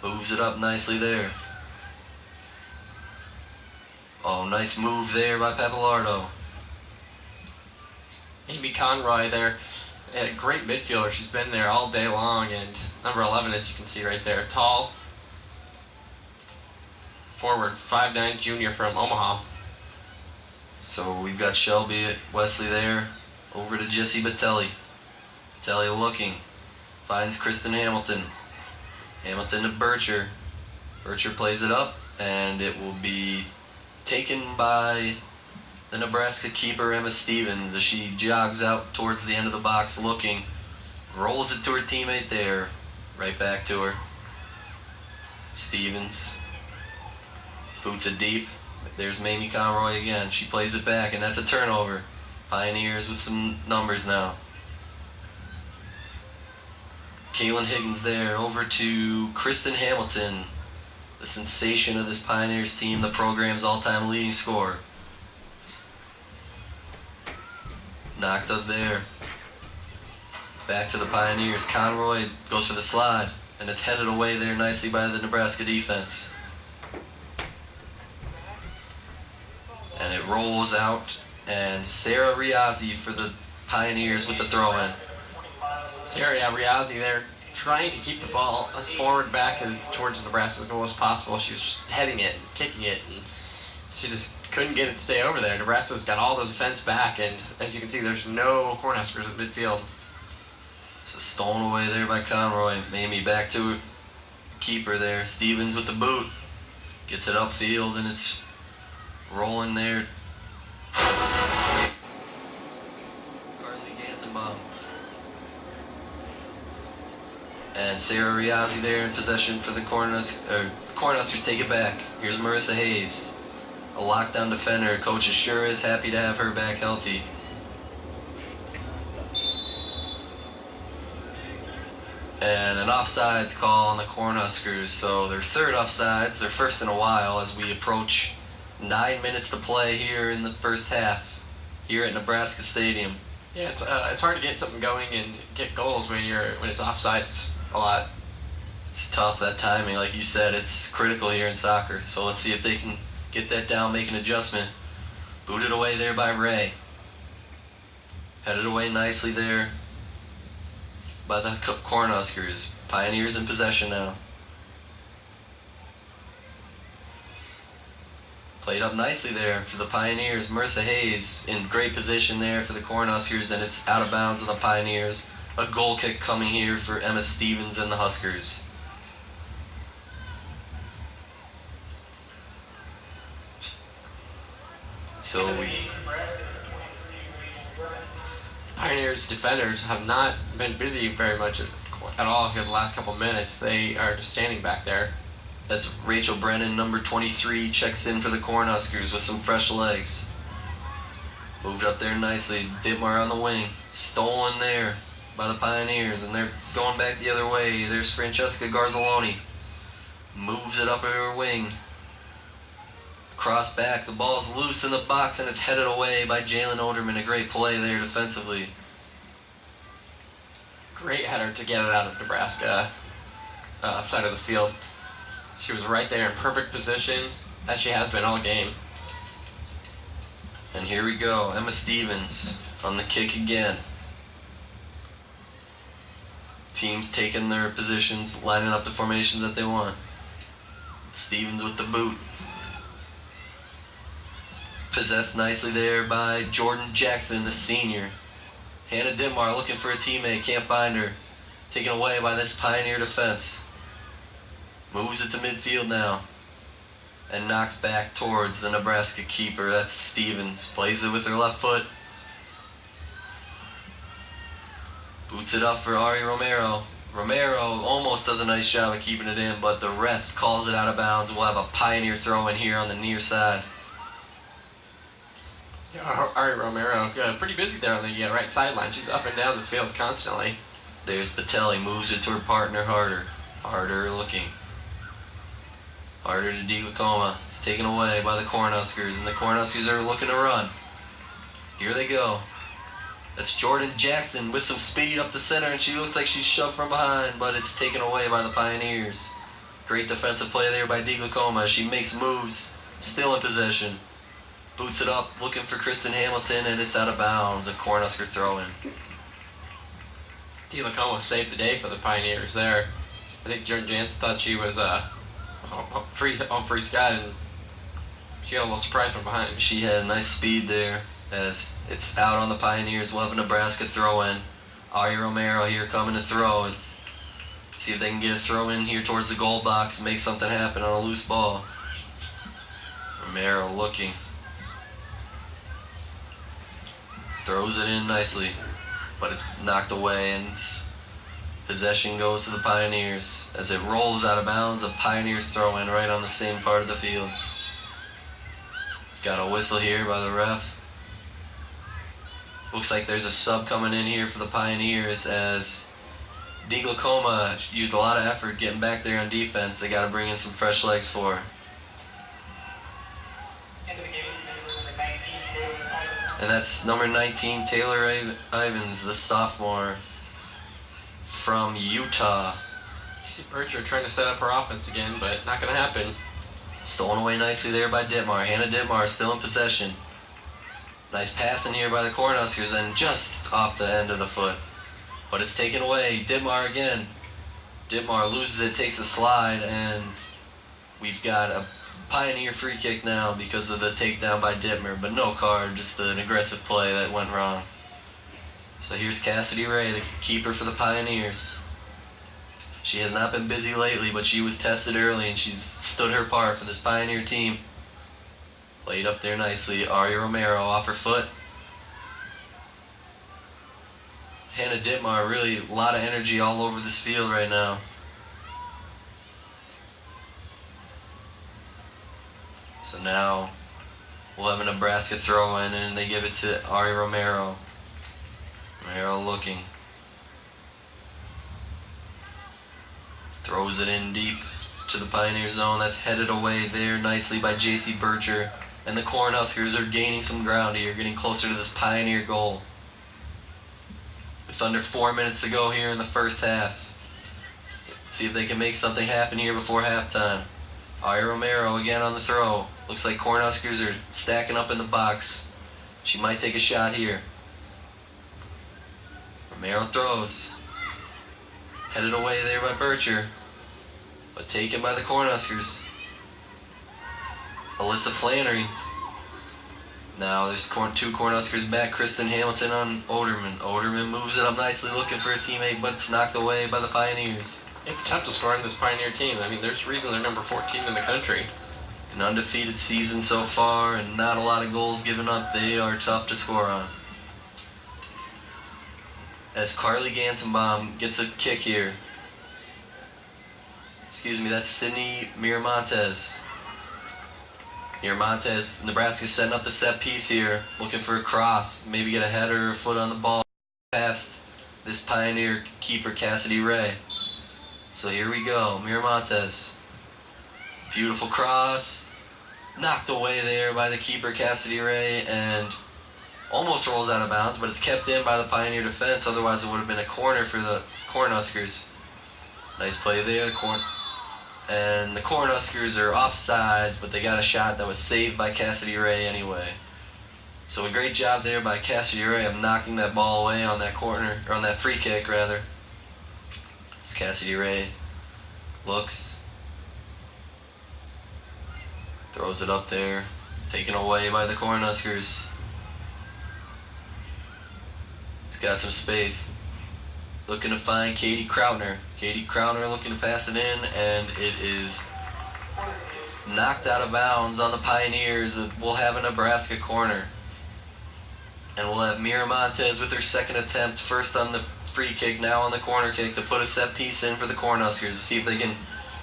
Moves it up nicely there. Oh, nice move there by Papalardo. Amy Conroy there, a great midfielder. She's been there all day long, and number 11, as you can see right there, tall forward, 5'9" junior from Omaha. So we've got Shelby Wesley there, over to Jessie Batelli. Batelli looking, finds Kristen Hamilton. Hamilton to Bircher. Bircher plays it up, and it will be taken by the Nebraska keeper, Emma Stevens, as she jogs out towards the end of the box looking, rolls it to her teammate there, right back to her. Stevens boots it deep. There's Mamie Conroy again. She plays it back, and that's a turnover. Pioneers with some numbers now. Kaylin Higgins there, over to Kristen Hamilton, the sensation of this Pioneers team, the program's all-time leading scorer. Knocked up there. Back to the Pioneers. Conroy goes for the slide, and it's headed away there nicely by the Nebraska defense. And it rolls out, and Sarah Riazzi for the Pioneers with the throw-in. Sarah Riazzi there trying to keep the ball as forward back as towards Nebraska's goal as possible. She was just heading it and kicking it, and she just couldn't get it to stay over there. Nebraska's got all the defense back, and as you can see, there's no Cornhuskers in midfield. So stolen away there by Conroy. Mamie back to keeper there. Stevens with the boot. Gets it upfield, and it's Rolling there. Carly Gansenbaum. And Sarah Riazzi there in possession for the Cornhuskers take it back. Here's Marissa Hayes, a lockdown defender. Coach is sure is happy to have her back healthy. And an offsides call on the Cornhuskers, so their third offsides, their first in a while, as we approach 9 minutes to play here in the first half, here at Nebraska Stadium. Yeah, it's hard to get something going and get goals when it's offsides a lot. It's tough, that timing, like you said, it's critical here in soccer. So let's see if they can get that down, make an adjustment. Booted away there by Ray. Headed away nicely there by the Cornhuskers. Pioneers in possession now. Played up nicely there for the Pioneers. Marissa Hayes in great position there for the Cornhuskers, and it's out of bounds on the Pioneers. A goal kick coming here for Emma Stevens and the Huskers. So Pioneers defenders have not been busy very much at all here the last couple minutes. They are just standing back there. As Rachel Brennan, number 23, checks in for the Cornhuskers with some fresh legs. Moved up there nicely. Dittmar on the wing. Stolen there by the Pioneers, and they're going back the other way. There's Francesca Garzaloni. Moves it up her wing. Cross back. The ball's loose in the box, and it's headed away by Jalen Oderman. A great play there defensively. Great header to get it out of Nebraska side of the field. She was right there in perfect position, as she has been all game. And here we go. Emma Stevens on the kick again. Teams taking their positions, lining up the formations that they want. Stevens with the boot. Possessed nicely there by Jordan Jackson, the senior. Hannah Dittmar looking for a teammate, can't find her. Taken away by this Pioneer defense. Moves it to midfield now. And knocked back towards the Nebraska keeper. That's Stevens. Plays it with her left foot. Boots it up for Ari Romero. Romero almost does a nice job of keeping it in, but the ref calls it out of bounds. We'll have a Pioneer throw in here on the near side. Yeah, Ari Romero, pretty busy there on the right sideline. She's up and down the field constantly. There's Batelli, moves it to her partner Harder. Harder looking. Harder to DeGlacoma. It's taken away by the Cornhuskers, and the Cornhuskers are looking to run. Here they go. That's Jordan Jackson with some speed up the center, and she looks like she's shoved from behind, but it's taken away by the Pioneers. Great defensive play there by DeGlacoma. She makes moves, still in possession. Boots it up, looking for Kristen Hamilton, and it's out of bounds. A Cornhusker throw-in. DeGlacoma saved the day for the Pioneers there. I think Jordan Jansen thought she was on free Scott, and she got a little surprise from behind. She had nice speed there as it's out on the Pioneers. We'll have a Nebraska throw-in. Ari Romero here coming to throw. See if they can get a throw-in here towards the goal box and make something happen on a loose ball. Romero looking. Throws it in nicely, but it's knocked away, and possession goes to the Pioneers. As it rolls out of bounds, the Pioneers throw in right on the same part of the field. We've got a whistle here by the ref. Looks like there's a sub coming in here for the Pioneers, as DeGlacoma used a lot of effort getting back there on defense. They got to bring in some fresh legs for her. And that's number 19, Taylor Ivins, the sophomore from Utah. You see Berger trying to set up her offense again, but not going to happen. Stolen away nicely there by Dittmar. Hannah Dittmar still in possession. Nice pass in here by the Cornhuskers, and just off the end of the foot. But it's taken away. Dittmar again. Dittmar loses it, takes a slide, and we've got a Pioneer free kick now because of the takedown by Dittmar, but no card, just an aggressive play that went wrong. So here's Cassidy Ray, the keeper for the Pioneers. She has not been busy lately, but she was tested early, and she's stood her part for this Pioneer team. Played up there nicely. Aria Romero off her foot. Hannah Dittmar, really a lot of energy all over this field right now. So now we'll have a Nebraska throw in, and they give it to Aria Romero. Romero looking. Throws it in deep to the Pioneer zone. That's headed away there nicely by J.C. Bircher. And the Cornhuskers are gaining some ground here, getting closer to this Pioneer goal. With under 4 minutes to go here in the first half. See if they can make something happen here before halftime. Aria Romero again on the throw. Looks like Cornhuskers are stacking up in the box. She might take a shot here. Romero throws. Headed away there by Bircher. But taken by the Cornhuskers. Alyssa Flannery. Now there's two Cornhuskers back. Kristen Hamilton on Oderman. Oderman moves it up nicely looking for a teammate, but it's knocked away by the Pioneers. It's tough to score on this Pioneer team. I mean, there's a reason they're number 14 in the country. An undefeated season so far and not a lot of goals given up. They are tough to score on. As Carly Gansenbaum gets a kick here. Excuse me, that's Sydney Miramontes. Miramontes, Nebraska's setting up the set piece here. Looking for a cross. Maybe get a header or a foot on the ball past this Pioneer keeper, Cassidy Ray. So here we go, Miramontes. Beautiful cross. Knocked away there by the keeper, Cassidy Ray, and almost rolls out of bounds, but it's kept in by the Pioneer defense. Otherwise, it would have been a corner for the Cornhuskers. Nice play there. And the Cornhuskers are offsides, but they got a shot that was saved by Cassidy Ray anyway. So a great job there by Cassidy Ray of knocking that ball away on that corner, or on that free kick rather. As Cassidy Ray looks, throws it up there, taken away by the Cornhuskers. It's got some space. Looking to find Katie Krautner. Katie Krautner looking to pass it in, and it is knocked out of bounds on the Pioneers. We'll have a Nebraska corner. And we'll have Miramontes with her second attempt, first on the free kick, now on the corner kick, to put a set piece in for the Cornhuskers to see if they can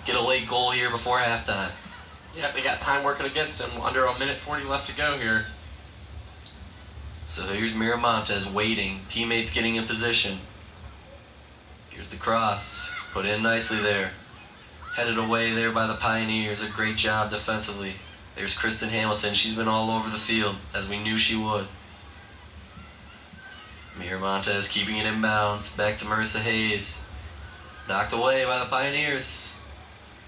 get a late goal here before halftime. Yeah, they got time working against them. Under a minute 40 left to go here. So here's Miramontes waiting. Teammates getting in position. Here's the cross. Put in nicely there. Headed away there by the Pioneers. A great job defensively. There's Kristen Hamilton. She's been all over the field, as we knew she would. Miramontes keeping it in bounds. Back to Marissa Hayes. Knocked away by the Pioneers.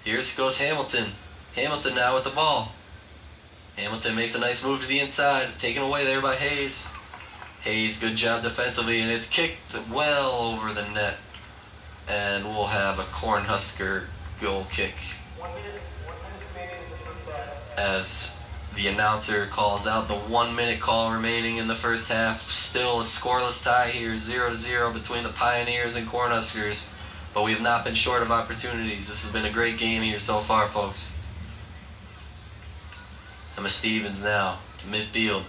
Here goes Hamilton. Hamilton now with the ball. Hamilton makes a nice move to the inside. Taken away there by Hayes. Hayes, good job defensively, and it's kicked well over the net. And we'll have a Cornhusker goal kick. As the announcer calls out the 1 minute call remaining in the first half. Still a scoreless tie here, 0-0 between the Pioneers and Cornhuskers. But we have not been short of opportunities. This has been a great game here so far, folks. Emma Stevens now, midfield.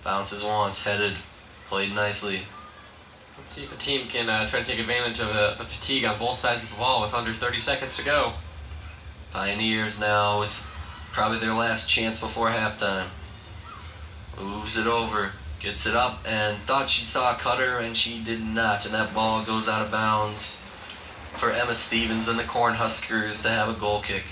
Bounces once, headed, played nicely. Let's see if the team can try to take advantage of the fatigue on both sides of the ball with under 30 seconds to go. Pioneers now with probably their last chance before halftime. Moves it over, gets it up, and thought she saw a cutter, and she did not. And that ball goes out of bounds for Emma Stevens and the Cornhuskers to have a goal kick.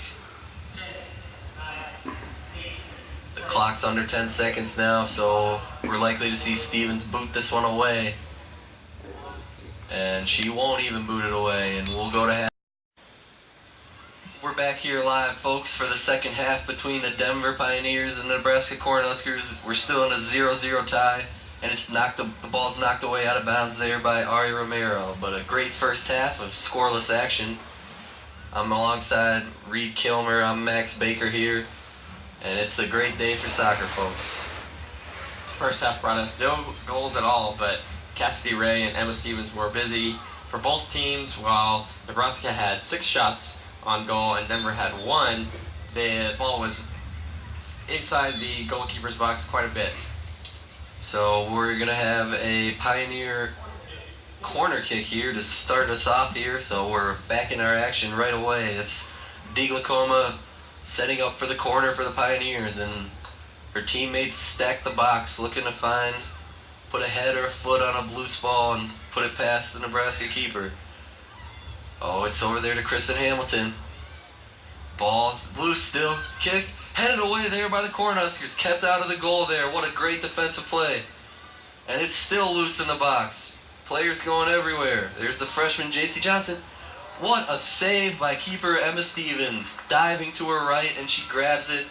The clock's under 10 seconds now, so we're likely to see Stevens boot this one away. And she won't even boot it away, and we'll go to half. We're back here live, folks, for the second half between the Denver Pioneers and the Nebraska Cornhuskers. We're still in a 0-0 tie, and the ball's knocked away out of bounds there by Aria Romero. But a great first half of scoreless action. I'm alongside Reed Kilmer. I'm Max Baker here, and it's a great day for soccer, folks. First half brought us no goals at all, but Cassidy Ray and Emma Stevens were busy for both teams. While Nebraska had 6 shots on goal and Denver had 1, the ball was inside the goalkeeper's box quite a bit. So we're going to have a Pioneer corner kick here to start us off here. So we're back in our action right away. It's DeGlacoma setting up for the corner for the Pioneers, and her teammates stack the box looking to put a head or a foot on a loose ball and put it past the Nebraska keeper. Oh, it's over there to Kristen Hamilton. Ball loose still, kicked, headed away there by the Cornhuskers, kept out of the goal there. What a great defensive play. And it's still loose in the box. Players going everywhere. There's the freshman J.C. Johnson. What a save by keeper Emma Stevens. Diving to her right, and she grabs it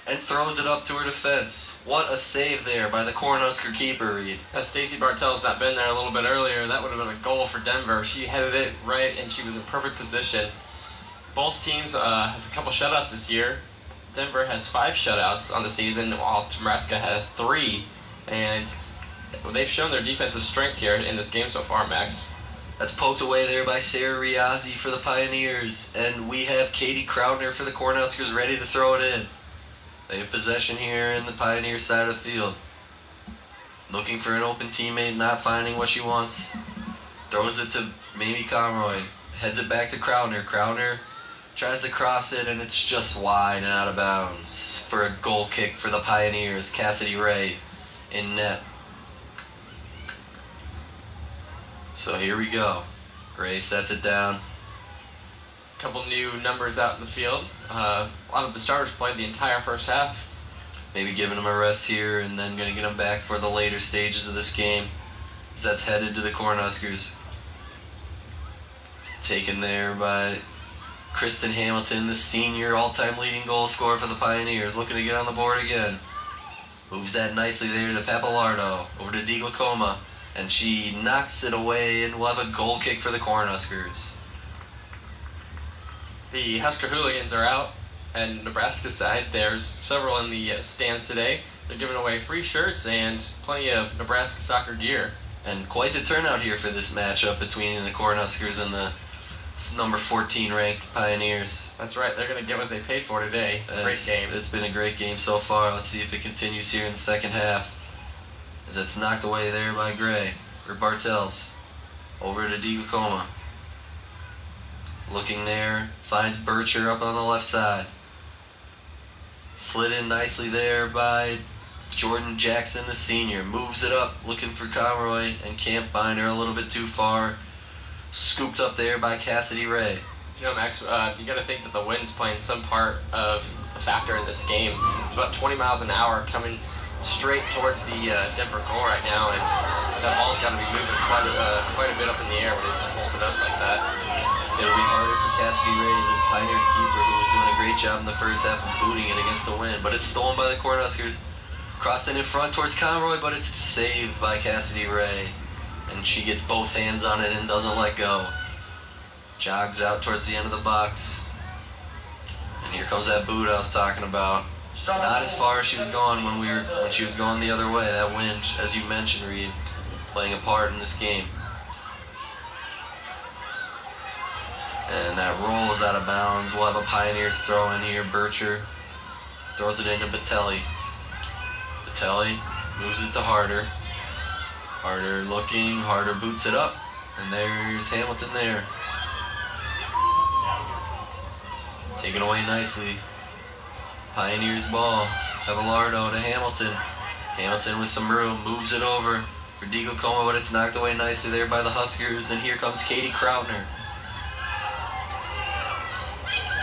and throws it up to her defense. What a save there by the Cornhusker keeper, Reed. Stacey Bartell's not been there a little bit earlier. That would have been a goal for Denver. She headed it right, and she was in perfect position. Both teams have a couple shutouts this year. Denver has 5 shutouts on the season, while Nebraska has 3. And they've shown their defensive strength here in this game so far, Max. That's poked away there by Sarah Riazzi for the Pioneers. And we have Katie Krautner for the Cornhuskers ready to throw it in. They have possession here in the Pioneer side of the field. Looking for an open teammate, not finding what she wants. Throws it to Mamie Conroy. Heads it back to Krautner. Krautner tries to cross it, and it's just wide and out of bounds for a goal kick for the Pioneers. Cassidy Ray in net. So here we go. Ray sets it down. Couple new numbers out in the field. A lot of the starters played the entire first half. Maybe giving them a rest here and then going to get them back for the later stages of this game, as that's headed to the Cornhuskers. Taken there by Kristen Hamilton, the senior all-time leading goal scorer for the Pioneers, looking to get on the board again. Moves that nicely there to Papalardo, over to DeGlacoma, and she knocks it away, and we'll have a goal kick for the Cornhuskers. The Husker hooligans are out, and Nebraska's side, there's several in the stands today. They're giving away free shirts and plenty of Nebraska soccer gear. And quite the turnout here for this matchup between the Cornhuskers and the number 14 ranked Pioneers. That's right, they're going to get what they paid for today. Great game. It's been a great game so far. Let's see if it continues here in the second half, as it's knocked away there by Gray, or Bartels. Over to DeGlacoma. Looking there, finds Bircher up on the left side. Slid in nicely there by Jordan Jackson, the senior. Moves it up, looking for Conroy, and can't find her, a little bit too far. Scooped up there by Cassidy Ray. You know, Max, you got to think that the wind's playing some part of a factor in this game. It's about 20 miles an hour coming straight towards the Denver goal right now, and that ball's got to be moving quite a bit up in the air when it's bolted up like that. It'll be harder for Cassidy Ray, the Pioneers keeper, who was doing a great job in the first half of booting it against the wind. But it's stolen by the Cornhuskers. Crossed it in front towards Conroy, but it's saved by Cassidy Ray. And she gets both hands on it and doesn't let go. Jogs out towards the end of the box. And here comes that boot I was talking about. Not as far as she was going when she was going the other way. That wind, as you mentioned, Reed, playing a part in this game. And that rolls out of bounds. We'll have a Pioneers throw in here. Bircher throws it into Batelli. Batelli moves it to Harder. Harder looking. Harder boots it up. And there's Hamilton there. Taken away nicely. Pioneers ball. Papalardo to Hamilton. Hamilton with some room. Moves it over for DeGlacoma, but it's knocked away nicely there by the Huskers. And here comes Katie Krautner.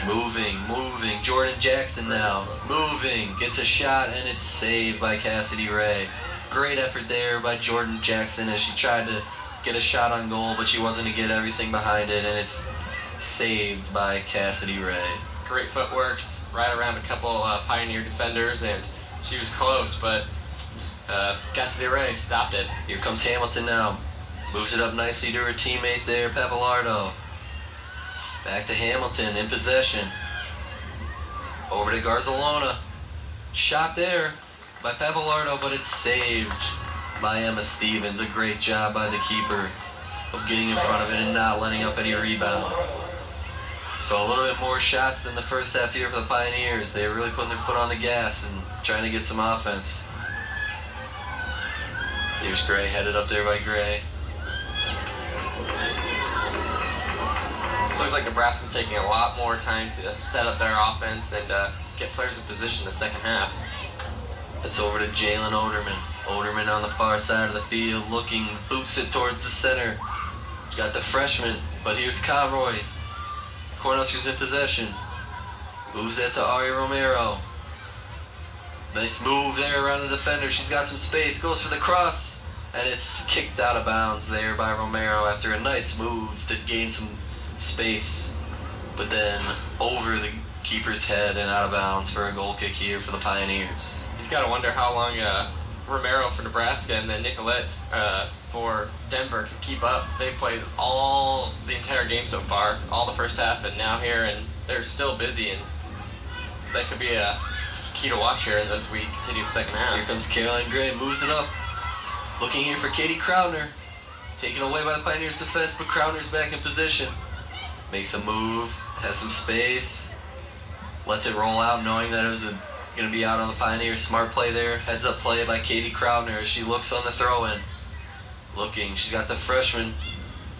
Moving. Jordan Jackson now. Moving. Gets a shot, and it's saved by Cassidy Ray. Great effort there by Jordan Jackson as she tried to get a shot on goal, but she wasn't to get everything behind it, and it's saved by Cassidy Ray. Great footwork right around a couple Pioneer defenders, and she was close, but Cassidy Ray stopped it. Here comes Hamilton now. Moves it up nicely to her teammate there, Papalardo. Back to Hamilton in possession. Over to Garzalona. Shot there by Papalardo, but it's saved by Emma Stevens. A great job by the keeper of getting in front of it and not letting up any rebound. So a little bit more shots than the first half here for the Pioneers. They're really putting their foot on the gas, and trying to get some offense. Here's Gray, headed up there by Gray. Looks like Nebraska's taking a lot more time to set up their offense and get players in position in the second half. It's over to Jalen Oderman. Oderman on the far side of the field, looking, boots it towards the center. Got the freshman, but here's Conroy. Cornhuskers in possession. Moves that to Ari Romero. Nice move there around the defender. She's got some space, goes for the cross, and it's kicked out of bounds there by Romero after a nice move to gain some space, but then over the keeper's head and out of bounds for a goal kick here for the Pioneers. You've got to wonder how long Romero for Nebraska and then Nicolette for Denver can keep up. They've played the entire game so far, all the first half and now here, and they're still busy, and that could be a key to watch here as we continue the second half. Here comes Caroline Gray, moves it up. Looking here for Katie Crowner. Taken away by the Pioneers defense, but Crowner's back in position. Makes a move, has some space, lets it roll out knowing that it was going to be out on the Pioneers. Smart play there, heads up play by Katie Crowner as she looks on the throw-in. Looking, she's got the freshman,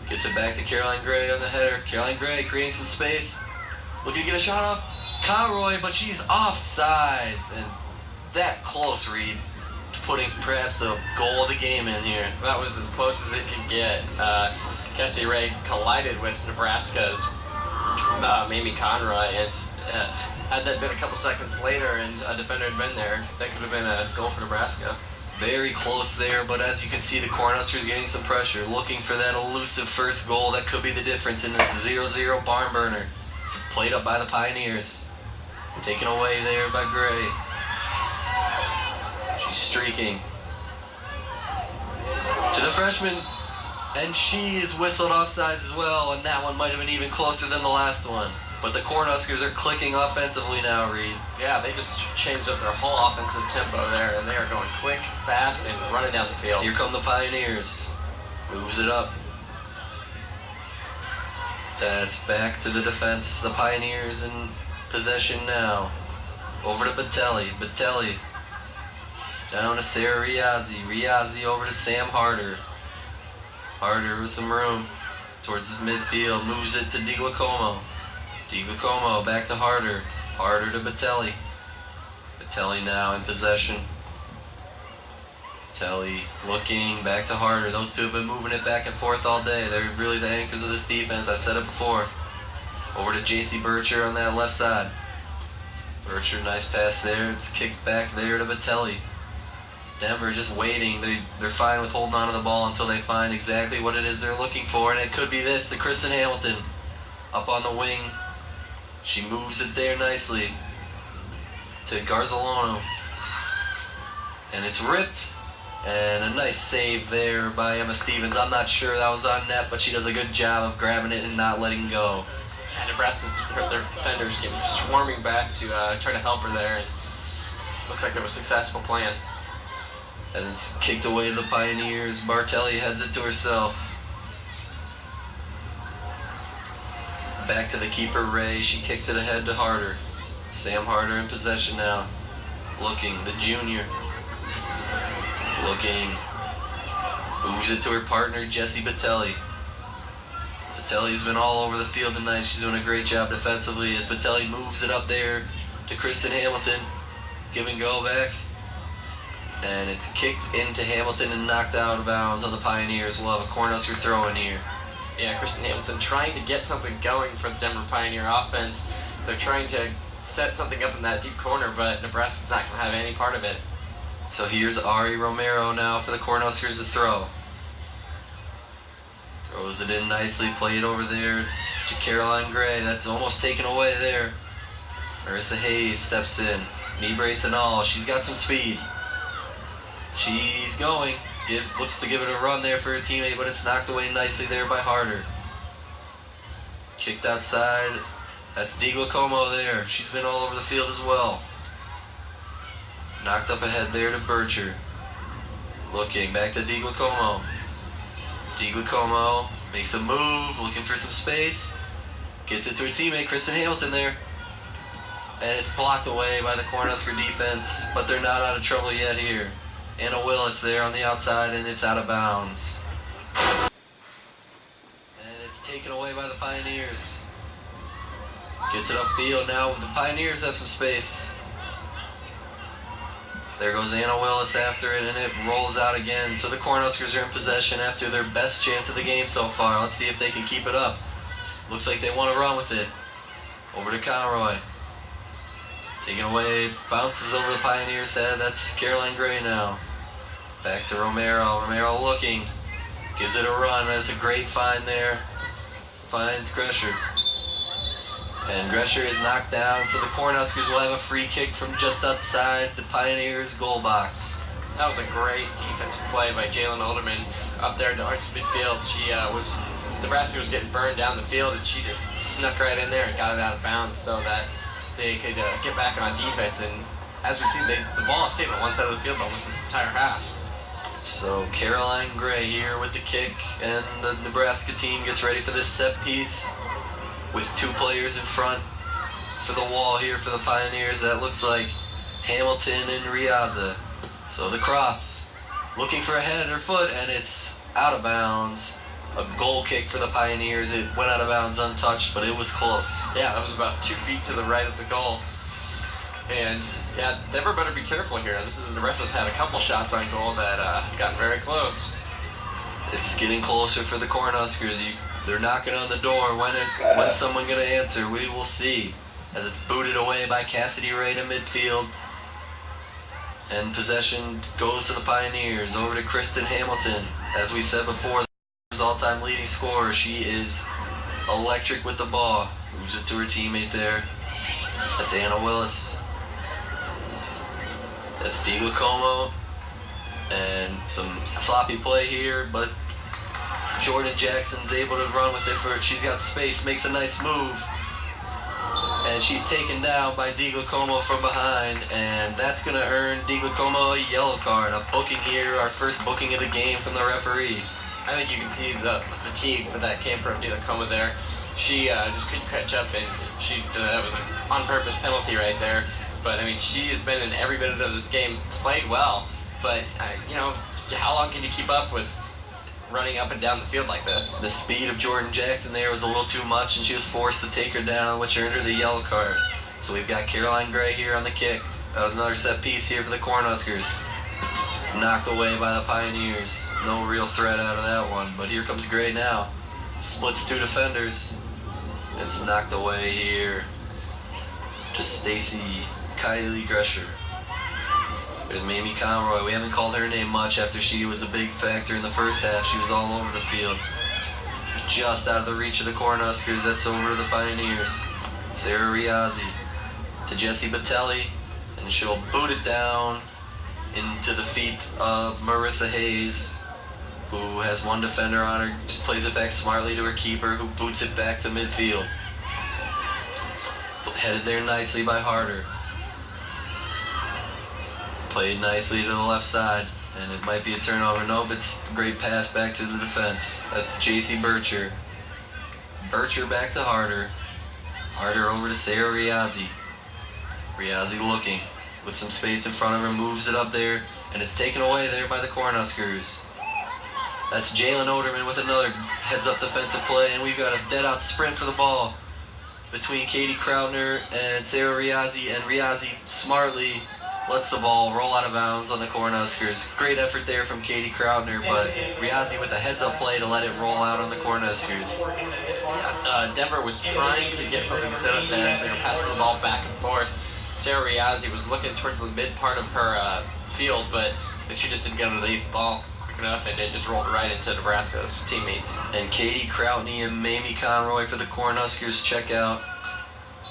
gets it back to Caroline Gray on the header. Caroline Gray creating some space, looking to get a shot off Conroy, but she's offsides, and that close, Reed, to putting perhaps the goal of the game in here. That was as close as it could get. Cassie Ray collided with Nebraska's Mamie Conroy, and had that been a couple seconds later and a defender had been there, that could have been a goal for Nebraska. Very close there, but as you can see, the Cornhuskers getting some pressure, looking for that elusive first goal that could be the difference in this 0-0 barn burner. It's played up by the Pioneers. Taken away there by Gray. She's streaking. To the freshman. And she is whistled offsides as well, and that one might have been even closer than the last one. But the Cornhuskers are clicking offensively now, Reed. Yeah, they just changed up their whole offensive tempo there, and they are going quick, fast, and running down the field. Here come the Pioneers. Moves it up. That's back to the defense. The Pioneers in possession now. Over to Batelli. Batelli. Down to Sarah Riazzi. Riazzi over to Sam Harder. Harder with some room towards the midfield, moves it to DiGlacomo. DiGlacomo back to Harder. Harder to Batelli. Batelli now in possession. Batelli looking back to Harder. Those two have been moving it back and forth all day. They're really the anchors of this defense. I've said it before. Over to JC Bircher on that left side. Bircher, nice pass there. It's kicked back there to Batelli. Denver just waiting. They're fine with holding on to the ball until they find exactly what it is they're looking for, and it could be this, to Kristen Hamilton. Up on the wing. She moves it there nicely to Garzalono. And it's ripped. And a nice save there by Emma Stevens. I'm not sure that was on net, but she does a good job of grabbing it and not letting go. And Nebraska's their defenders came swarming back to try to help her there, and looks like it was a successful plan. And it's kicked away to the Pioneers. Bartelli heads it to herself. Back to the keeper, Ray. She kicks it ahead to Harder. Sam Harder in possession now. Looking, the junior. Looking. Moves it to her partner, Jessie Batelli. Batelli's been all over the field tonight. She's doing a great job defensively as Batelli moves it up there to Kristen Hamilton. Give and go back. And it's kicked into Hamilton and knocked out of bounds on the Pioneers. We'll have a Cornhusker throw in here. Yeah, Kristen Hamilton trying to get something going for the Denver Pioneer offense. They're trying to set something up in that deep corner, but Nebraska's not going to have any part of it. So here's Ari Romero now for the Cornhuskers to throw. Throws it in nicely, played over there to Caroline Gray. That's almost taken away there. Marissa Hayes steps in. Knee brace and all. She's got some speed. She's going. Looks to give it a run there for her teammate, but it's knocked away nicely there by Harder. Kicked outside. That's DiGlacomo there. She's been all over the field as well. Knocked up ahead there to Bircher. Looking back to DiGlacomo. DiGlacomo makes a move, looking for some space. Gets it to her teammate, Kristen Hamilton there. and it's blocked away by the Cornhusker defense, but they're not out of trouble yet here. Anna Willis there on the outside, and it's out of bounds. And it's taken away by the Pioneers. Gets it upfield now. The Pioneers have some space. There goes Anna Willis after it, and it rolls out again. So the Cornhuskers are in possession after their best chance of the game so far. Let's see if they can keep it up. Looks like they want to run with it. Over to Conroy. Taken away, bounces over the Pioneers' head. That's Caroline Gray now. Back to Romero. Romero looking. Gives it a run. That's a great find there. Finds Gresher. And Gresher is knocked down, so the Cornhuskers will have a free kick from just outside the Pioneers' goal box. That was a great defensive play by Jalen Olderman up there to Arts midfield. Nebraska was getting burned down the field, and she just snuck right in there and got it out of bounds so that they could get back on defense. And as we've seen, the ball stayed on one side of the field almost this entire half. So Caroline Gray here with the kick, and the Nebraska team gets ready for this set piece with two players in front for the wall here for the Pioneers. That looks like Hamilton and Riaza. So the cross, looking for a head or foot, and it's out of bounds. A goal kick for the Pioneers. It went out of bounds untouched, but it was close. Yeah, that was about 2 feet to the right of the goal. And yeah, Denver better be careful here. Nebraska's had a couple shots on goal that have gotten very close. It's getting closer for the Cornhuskers. They're knocking on the door. When's someone going to answer? We will see. As it's booted away by Cassidy Ray to midfield. And possession goes to the Pioneers. Over to Kristen Hamilton. As we said before, the all-time leading scorer. She is electric with the ball. Moves it to her teammate there. That's Anna Willis. That's DiGiacomo. And some sloppy play here, but Jordan Jackson's able to run with it she's got space, makes a nice move. And she's taken down by DiGiacomo from behind, and that's going to earn DiGiacomo a yellow card. A booking here, our first booking of the game from the referee. I think you can see the fatigue that came from DiGiacomo there. She just couldn't catch up, and that was an on-purpose penalty right there. But, I mean, she has been in every minute of this game, played well. But, how long can you keep up with running up and down the field like this? The speed of Jordan Jackson there was a little too much, and she was forced to take her down, which earned her the yellow card. So we've got Caroline Gray here on the kick. Another set piece here for the Cornhuskers. Knocked away by the Pioneers. No real threat out of that one, but here comes Gray now. Splits two defenders. It's knocked away here to Stacy Kylie Gresher. There's Mamie Conroy. We haven't called her name much after she was a big factor in the first half. She was all over the field. Just out of the reach of the Cornhuskers. That's over to the Pioneers. Sarah Riazzi to Jessie Batelli, and she'll boot it down into the feet of Marissa Hayes, who has one defender on her. Just plays it back smartly to her keeper, who boots it back to midfield. Headed there nicely by Harder. Played nicely to the left side, and it might be a turnover. Nope, it's a great pass back to the defense. That's JC Bircher. Bircher back to Harder. Harder over to Sarah Riazzi. Riazzi looking with some space in front of her, moves it up there, and it's taken away there by the Cornhuskers. That's Jalen Olderman with another heads-up defensive play, and we've got a dead-out sprint for the ball between Katie Krautner and Sarah Riazzi, and Riazzi smartly lets the ball roll out of bounds on the Cornhuskers. Great effort there from Katie Krautner, but Riazzi with a heads-up play to let it roll out on the Cornhuskers. Yeah, Denver was trying to get something set up there as they were passing the ball back and forth. Sarah Riazzi was looking towards the mid part of her field, but she just didn't get underneath the ball quick enough, and it just rolled right into Nebraska's teammates. And Katie Krautner and Mamie Conroy for the Cornhuskers check out.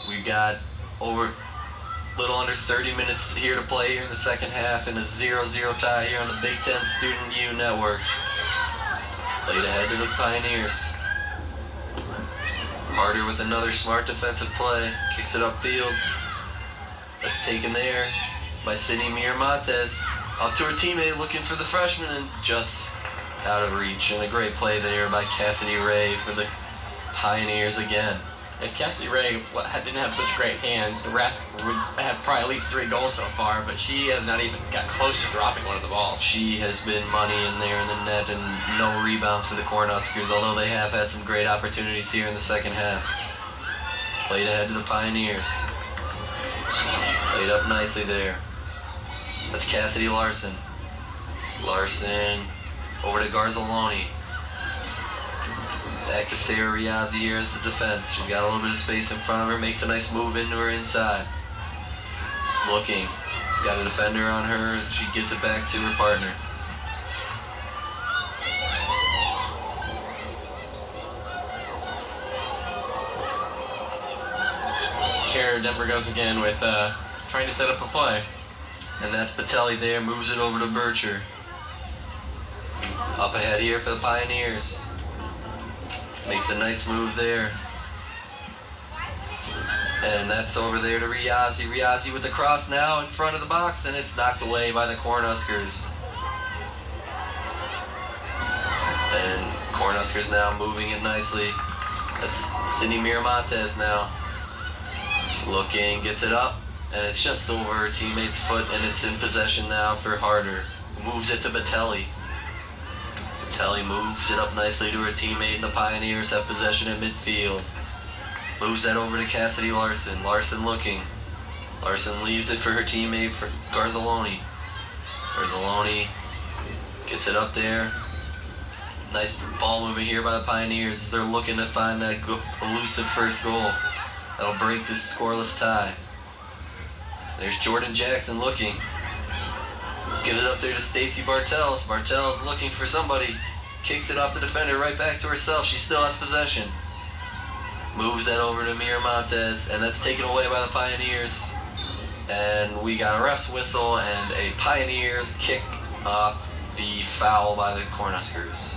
We've got little under 30 minutes here to play here in the second half, and a 0-0 tie here on the Big Ten Student U Network. Played ahead to the Pioneers. Harder with another smart defensive play. Kicks it upfield. That's taken there by Sydney Miramontes. Up to her teammate looking for the freshman, and just out of reach. And a great play there by Cassidy Ray for the Pioneers again. if Cassidy Ray didn't have such great hands, Nebraska would have probably at least 3 goals so far, but she has not even got close to dropping one of the balls. She has been money in there in the net and no rebounds for the Cornhuskers, although they have had some great opportunities here in the second half. Played ahead to the Pioneers. Played up nicely there. That's Cassidy Larson. Larson over to Garzaloni. Back to Sarah Riazzi here as the defense. She's got a little bit of space in front of her. Makes a nice move into her inside. Looking. She's got a defender on her. She gets it back to her partner. Here Denver goes again with trying to set up a play. And that's Patelli there. Moves it over to Bircher. Up ahead here for the Pioneers. Makes a nice move there. And that's over there to Riazzi. Riazzi with the cross now in front of the box, and it's knocked away by the Cornhuskers. And Cornhuskers now moving it nicely. That's Sydney Miramontes now. Looking, gets it up, and it's just over her teammate's foot, and it's in possession now for Harder. Moves it to Patelli. Patelli moves it up nicely to her teammate, and the Pioneers have possession at midfield. Moves that over to Cassidy Larson. Larson looking. Larson leaves it for her teammate, for Garzaloni. Garzaloni gets it up there. Nice ball movement here by the Pioneers as they're looking to find that elusive first goal. That'll break this scoreless tie. There's Jordan Jackson looking. Gives it up there to Stacy Bartels. Bartels looking for somebody. Kicks it off the defender right back to herself. She still has possession. Moves that over to Miramontes, and that's taken away by the Pioneers. And we got a ref's whistle and a Pioneers kick off the foul by the Cornhuskers.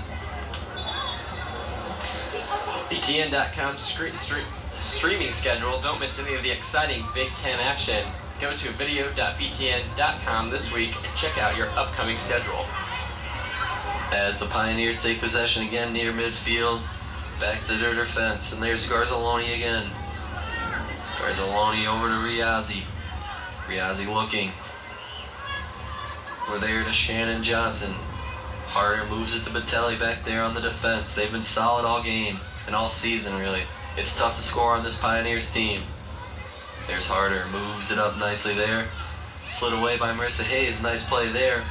BTN.com streaming schedule. Don't miss any of the exciting Big Ten action. Go to video.btn.com this week and check out your upcoming schedule. As the Pioneers take possession again near midfield, back to their defense, and there's Garzaloni again. Garzaloni over to Riazzi. Riazzi looking. We're there to Shannon Johnson. Harder moves it to Patelli back there on the defense. They've been solid all game and all season, really. It's tough to score on this Pioneers team. There's Harder, moves it up nicely there. Slid away by Marissa Hayes, nice play there.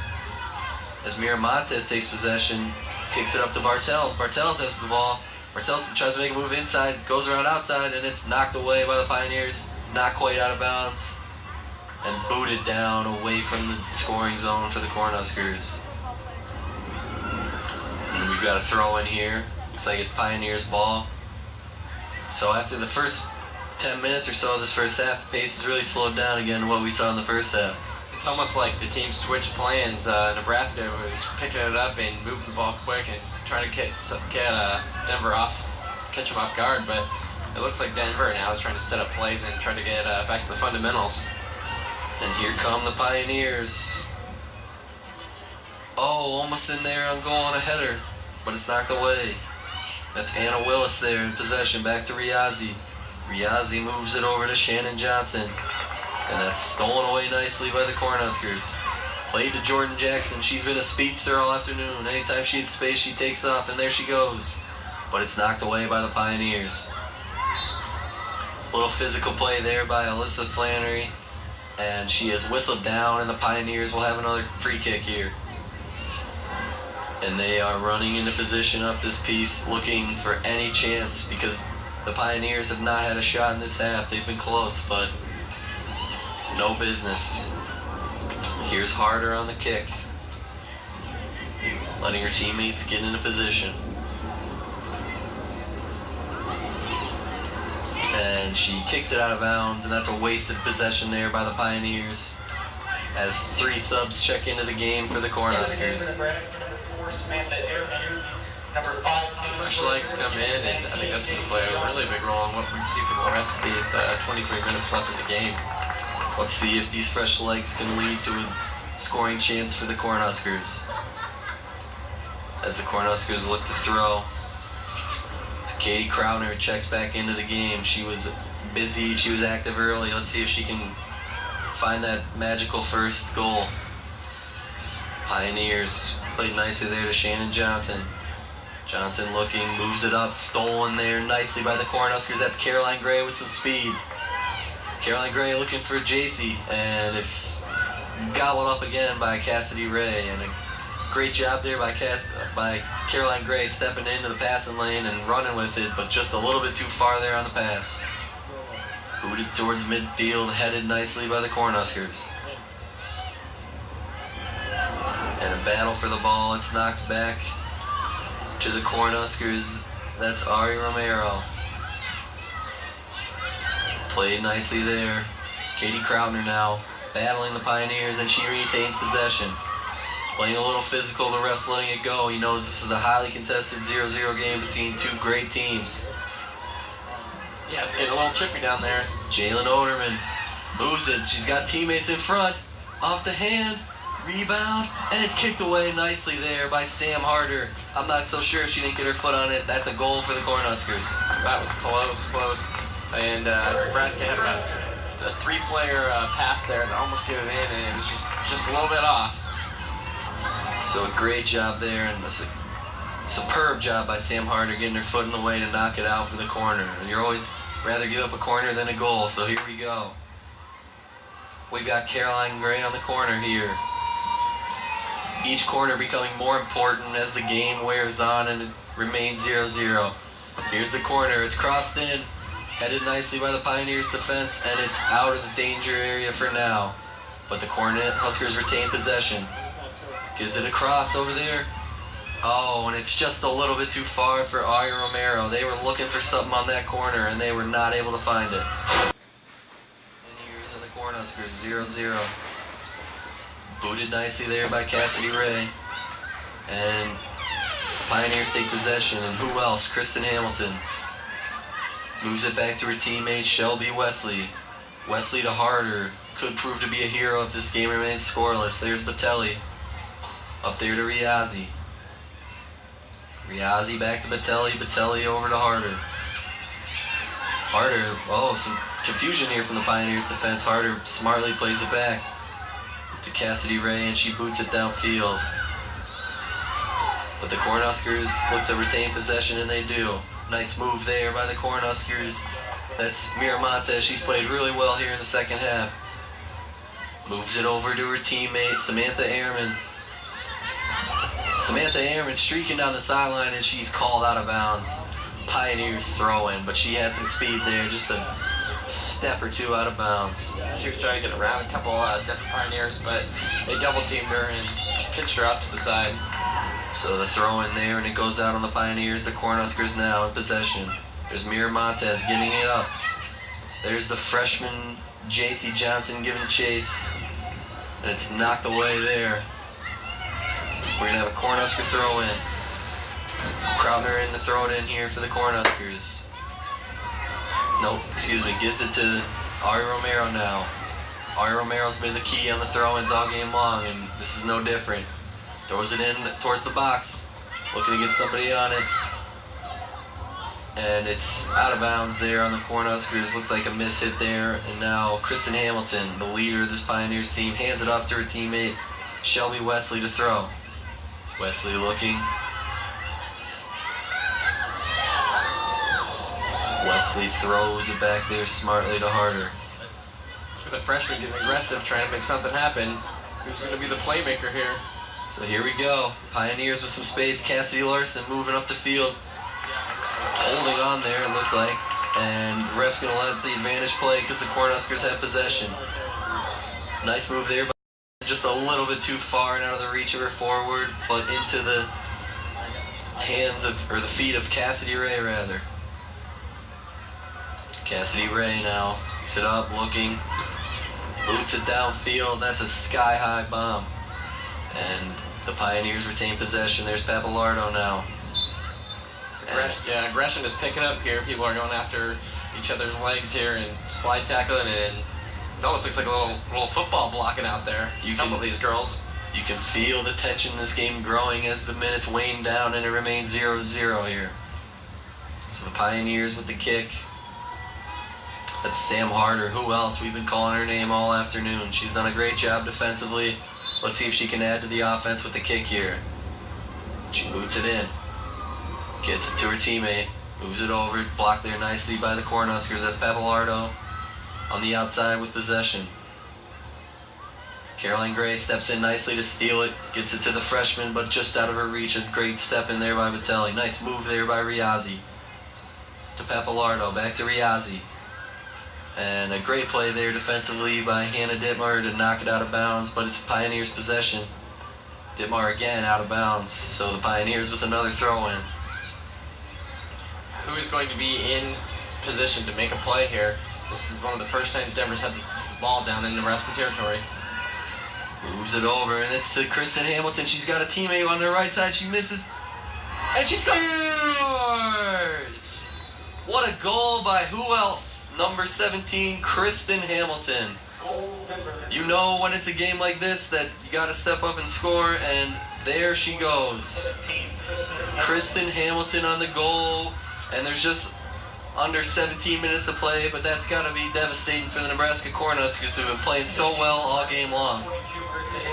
As Miramontes takes possession, kicks it up to Bartels. Bartels has the ball. Bartels tries to make a move inside, goes around outside, and it's knocked away by the Pioneers. Not quite out of bounds. And booted down away from the scoring zone for the Cornhuskers. And we've got a throw in here. Looks like it's Pioneers' ball. So after the first 10 minutes or so of this first half, the pace has really slowed down again to what we saw in the first half. It's almost like the team switched plans. Nebraska was picking it up and moving the ball quick and trying to get Denver off, catch them off guard, but it looks like Denver now is trying to set up plays and try to get back to the fundamentals. And here come the Pioneers. Oh, almost in there on goal on a header, but it's knocked away. That's Anna Willis there in possession, back to Riazzi. Riazzi moves it over to Shannon Johnson, and that's stolen away nicely by the Cornhuskers. Played to Jordan Jackson. She's been a speedster all afternoon. Anytime she has space, she takes off, and there she goes. But it's knocked away by the Pioneers. Little physical play there by Alyssa Flannery, and she is whistled down, and the Pioneers will have another free kick here. And they are running into position off this piece, looking for any chance, because the Pioneers have not had a shot in this half. They've been close, but no business. Here's Harder on the kick, letting her teammates get into position. And she kicks it out of bounds, and that's a wasted possession there by the Pioneers as 3 subs check into the game for the Cornhuskers. Fresh legs come in, and I think that's going to play a really big role in what we see for the rest of these 23 minutes left in the game. Let's see if these fresh legs can lead to a scoring chance for the Cornhuskers. As the Cornhuskers look to throw. It's Katie Krautner checks back into the game. She was busy. She was active early. Let's see if she can find that magical first goal. Pioneers played nicely there to Shannon Johnson. Johnson looking, moves it up, stolen there nicely by the Cornhuskers. That's Caroline Gray with some speed. Caroline Gray looking for JC, and it's gobbled up again by Cassidy Ray. And a great job there by Caroline Gray stepping into the passing lane and running with it, but just a little bit too far there on the pass. Booted towards midfield, headed nicely by the Cornhuskers. And a battle for the ball. It's knocked back to the Cornhuskers. That's Ari Romero. Played nicely there. Katie Krautner now battling the Pioneers, and she retains possession. Playing a little physical, the ref's letting it go. He knows this is a highly contested 0-0 game between two great teams. Yeah, it's getting a little chippy down there. Jalen Oderman moves it. She's got teammates in front. Off the hand. Rebound. And it's kicked away nicely there by Sam Harder. I'm not so sure if she didn't get her foot on it. That's a goal for the Cornhuskers. That was close. And Nebraska had about a three-player pass there to almost get it in, and it was just a little bit off. So a great job there, and a superb job by Sam Harder getting her foot in the way to knock it out for the corner. And you're always rather give up a corner than a goal, so here we go. We've got Caroline Gray on the corner here. Each corner becoming more important as the game wears on and it remains 0-0. Here's the corner. It's crossed in, headed nicely by the Pioneers defense, and it's out of the danger area for now. But the Cornhuskers retain possession. Gives it across over there. Oh, and it's just a little bit too far for Ari Romero. They were looking for something on that corner, and they were not able to find it. Pioneers and the Cornhuskers, 0-0. Booted nicely there by Cassidy Ray. And the Pioneers take possession, and who else? Kristen Hamilton. Moves it back to her teammate, Shelby Wesley. Wesley to Harder. Could prove to be a hero if this game remains scoreless. There's Batelli. Up there to Riazzi. Riazzi back to Batelli. Batelli over to Harder. Harder, some confusion here from the Pioneers defense. Harder smartly plays it back to Cassidy Ray, and she boots it downfield. But the Cornhuskers look to retain possession, and they do. Nice move there by the Cornhuskers. That's Miramontes. She's played really well here in the second half. Moves it over to her teammate, Samantha Ehrman. Samantha Ehrman streaking down the sideline, and she's called out of bounds. Pioneers throw-in, but she had some speed there, just a step or two out of bounds. She was trying to get around a couple Denver Pioneers, but they double-teamed her and pitched her out to the side. So the throw in there, and it goes out on the Pioneers. The Cornhuskers now in possession. There's Miramontes getting it up. There's the freshman JC Johnson giving chase, and it's knocked away there. We're going to have a Cornhusker throw in. Krautner in to throw it in here for the Cornhuskers. Gives it to Ari Romero now. Ari Romero's been the key on the throw-ins all game long, and this is no different. Throws it in towards the box, looking to get somebody on it. And it's out of bounds there on the Cornhuskers. Looks like a miss hit there. And now Kristen Hamilton, the leader of this Pioneers team, hands it off to her teammate, Shelby Wesley, to throw. Wesley looking. Wesley throws it back there smartly to Harder. The freshman getting aggressive, trying to make something happen. Who's going to be the playmaker here? So here we go. Pioneers with some space. Cassidy Larson moving up the field. Holding on there, it looked like. And the ref's going to let the advantage play because the Cornhuskers have possession. Nice move there, but just a little bit too far and out of the reach of her forward, but into the hands of, or the feet of Cassidy Ray, rather. Cassidy Ray now picks it up, looking. Boots it downfield. That's a sky-high bomb. And the Pioneers retain possession. There's Papalardo now. Aggression is picking up here. People are going after each other's legs here and slide tackling, and it almost looks like a little football blocking out there. A couple of these girls. You can feel the tension in this game growing as the minutes wane down, and it remains 0-0 here. So the Pioneers with the kick. That's Sam Harder. Who else? We've been calling her name all afternoon. She's done a great job defensively. Let's see if she can add to the offense with the kick here. She boots it in. Gets it to her teammate. Moves it over. Blocked there nicely by the Cornhuskers. That's Pappalardo on the outside with possession. Caroline Gray steps in nicely to steal it. Gets it to the freshman, but just out of her reach. A great step in there by Vitelli. Nice move there by Riazzi. To Pappalardo. Back to Riazzi. And a great play there defensively by Hannah Dittmar to knock it out of bounds, but it's Pioneers' possession. Dittmar again out of bounds, so the Pioneers with another throw-in. Who is going to be in position to make a play here? This is one of the first times Denver's had the ball down in Nebraska territory. Moves it over, and it's to Kristen Hamilton. She's got a teammate on the right side. She misses, and she scores! What a goal by who else? Number 17, Kristen Hamilton. You know when it's a game like this that you got to step up and score, and there she goes. Kristen Hamilton on the goal, and there's just under 17 minutes to play, but that's got to be devastating for the Nebraska Cornhuskers who've been playing so well all game long.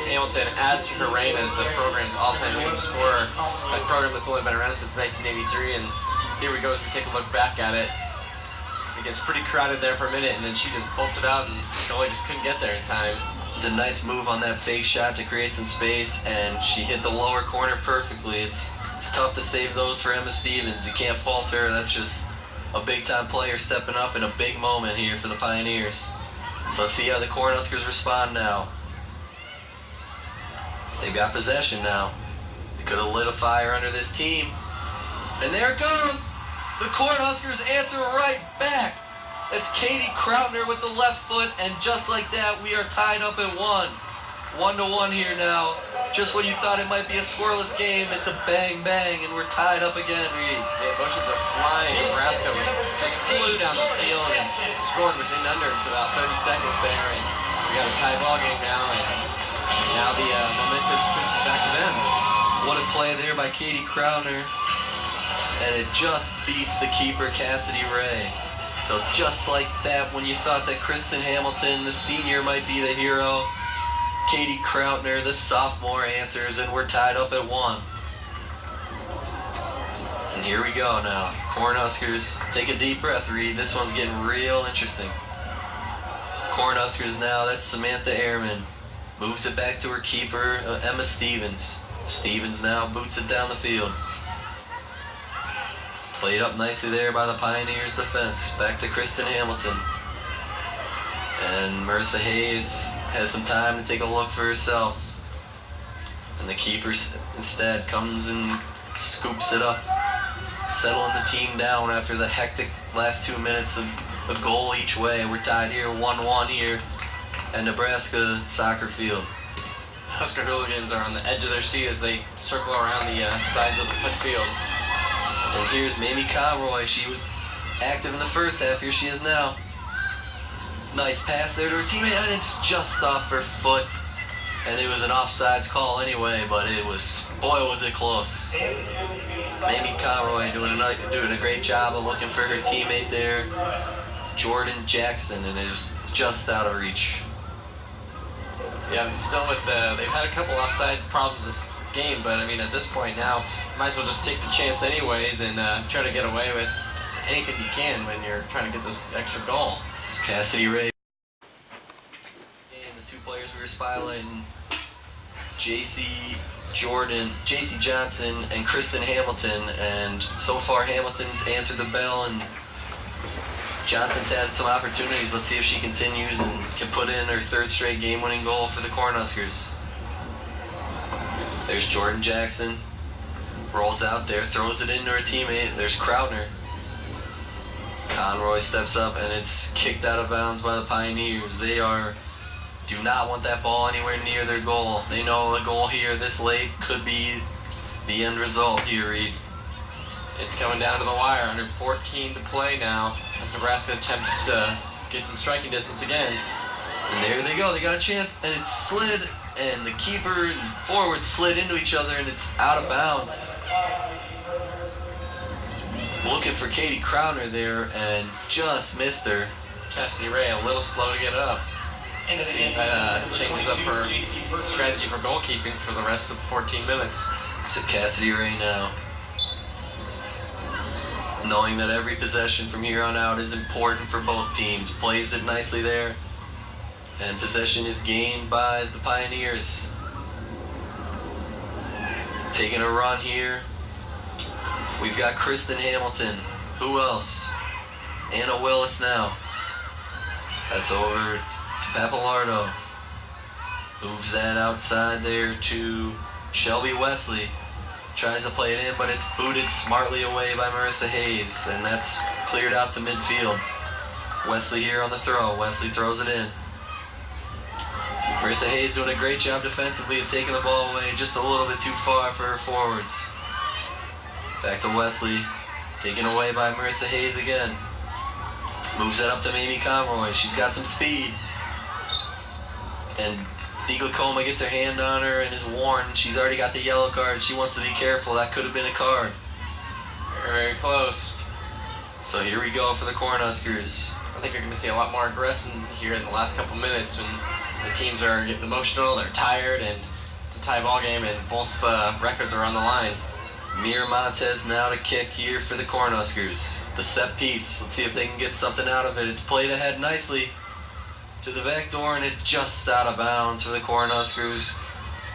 Hamilton adds to her reign as the program's all-time leading scorer, a program that's only been around since 1983, and here we go as we take a look back at it. It gets pretty crowded there for a minute, and then she just bolted out, and the goalie just couldn't get there in time. It's a nice move on that fake shot to create some space, and she hit the lower corner perfectly. It's tough to save those for Emma Stevens. You can't fault her. That's just a big-time player stepping up in a big moment here for the Pioneers. So let's see how the Cornhuskers respond now. They've got possession now. They could have lit a fire under this team. And there it goes! The Cornhuskers answer right back! It's Katie Krautner with the left foot, and just like that, we are tied up at 1. 1-1 here now. Just when you thought it might be a scoreless game, it's a bang-bang, and we're tied up again, Reed. The emotions are flying. Nebraska just flew down the field and scored within under about 30 seconds there, and we got a tie ball game now, and now the momentum switches back to them. What a play there by Katie Krautner. And it just beats the keeper, Cassidy Ray. So just like that, when you thought that Kristen Hamilton, the senior, might be the hero, Katie Krautner, the sophomore, answers, and we're tied up at 1. And here we go now. Cornhuskers, take a deep breath, Reed. This one's getting real interesting. Cornhuskers now, that's Samantha Ehrman. Moves it back to her keeper, Emma Stevens. Stevens now boots it down the field. Played up nicely there by the Pioneers defense. Back to Kristen Hamilton. And Marissa Hayes has some time to take a look for herself. And the keeper instead comes and scoops it up. Settling the team down after the hectic last 2 minutes of a goal each way. We're tied here, 1-1 here at Nebraska soccer field. Husker hooligans are on the edge of their seat as they circle around the sides of the field. And here's Mamie Conroy. She was active in the first half. Here she is now. Nice pass there to her teammate, and it's just off her foot. And it was an offsides call anyway, but it was, boy, was it close. Mamie Conroy doing a great job of looking for her teammate there, Jordan Jackson, and it was just out of reach. Yeah, still with they've had a couple offside problems this game, but I mean at this point now, might as well just take the chance anyways and try to get away with anything you can when you're trying to get this extra goal. It's Cassidy Ray. And the two players we were spotlighting, JC Johnson and Kristen Hamilton, and so far Hamilton's answered the bell and Johnson's had some opportunities. Let's see if she continues and can put in her third straight game-winning goal for the Cornhuskers. There's Jordan Jackson. Rolls out there, throws it into her teammate. There's Krautner. Conroy steps up, and it's kicked out of bounds by the Pioneers. They do not want that ball anywhere near their goal. They know a goal here this late could be the end result here, Reed. It's coming down to the wire. Under 14 to play now as Nebraska attempts to get in striking distance again. And there they go. They got a chance, and it slid, and the keeper and forward slid into each other, and it's out of bounds. looking for Katie Crowner there and just missed her. Cassidy Ray a little slow to get up. See if that changes up her strategy for goalkeeping for the rest of 14 minutes. To Cassidy Ray now. Knowing that every possession from here on out is important for both teams. Plays it nicely there. And possession is gained by the Pioneers. Taking a run here. We've got Kristen Hamilton. Who else? Anna Willis now. That's over to Pappalardo. Moves that outside there to Shelby Wesley. Tries to play it in, but it's booted smartly away by Marissa Hayes, and that's cleared out to midfield. Wesley here on the throw. Wesley throws it in. Marissa Hayes doing a great job defensively of taking the ball away just a little bit too far for her forwards. Back to Wesley. Taken away by Marissa Hayes again. Moves it up to Mamie Conroy. She's got some speed. And DeGlacoma gets her hand on her and is warned. She's already got the yellow card. She wants to be careful. That could have been a card. Very, very close. So here we go for the Cornhuskers. I think you're going to see a lot more aggression here in the last couple minutes when the teams are getting emotional, they're tired, and it's a tie ball game, and both records are on the line. Mira Montez now to kick here for the Cornhuskers. The set piece. Let's see if they can get something out of it. It's played ahead nicely to the back door, and it's just out of bounds for the Cornhuskers.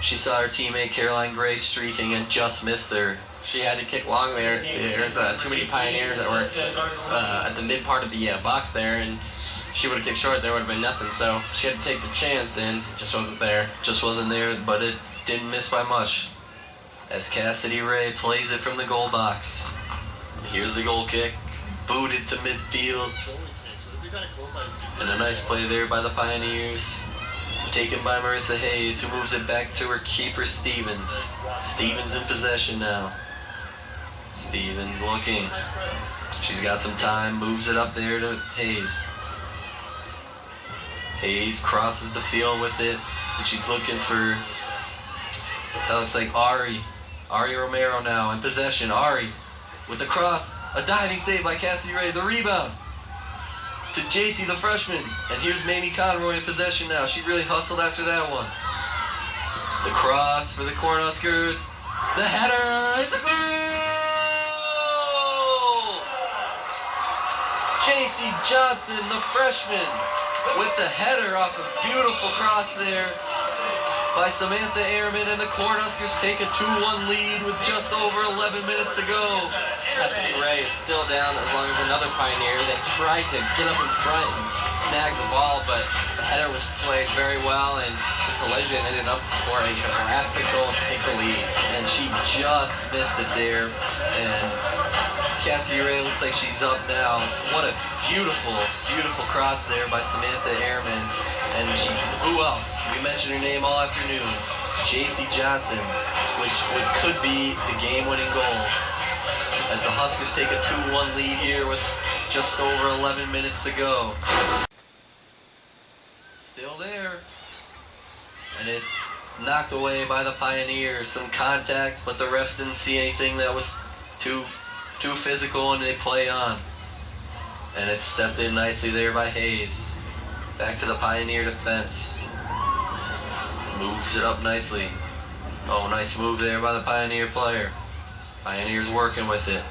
She saw her teammate Caroline Gray streaking and just missed her. She had to kick long there. There's too many Pioneers that were at the mid part of the box there, and she would have kicked short, there would have been nothing. So she had to take the chance, and it just wasn't there. Just wasn't there, but it didn't miss by much. As Cassidy Ray plays it from the goal box. Here's the goal kick, booted to midfield. And a nice play there by the Pioneers. Taken by Marissa Hayes, who moves it back to her keeper, Stevens. Stevens in possession now. Stevens looking. She's got some time, moves it up there to Hayes. Hayes crosses the field with it, and she's looking for, that looks like Ari Romero now in possession. Ari with the cross, a diving save by Cassidy Ray, the rebound to JC the freshman, and here's Mamie Conroy in possession now. She really hustled after that one. The cross for the Cornhuskers, the header, it's a goal! JC Johnson, the freshman, with the header off a beautiful cross there by Samantha Ehrman, and the Cornhuskers take a 2-1 lead with just over 11 minutes to go. Cassidy Ray is still down as long as another Pioneer. They tried to get up in front and snag the ball, but the header was played very well, and the collision ended up for a basket goal to take the lead. And she just missed it there, and Cassidy Ray looks like she's up now. What a beautiful, beautiful cross there by Samantha Ehrman. And who else? We mentioned her name all afternoon. JC Johnson, which could be the game-winning goal. As the Huskers take a 2-1 lead here with just over 11 minutes to go. Still there. And it's knocked away by the Pioneers. Some contact, but the refs didn't see anything that was too physical, and they play on. And it's stepped in nicely there by Hayes. Back to the Pioneer defense. Moves it up nicely. Oh, nice move there by the Pioneer player. Pioneer's working with it.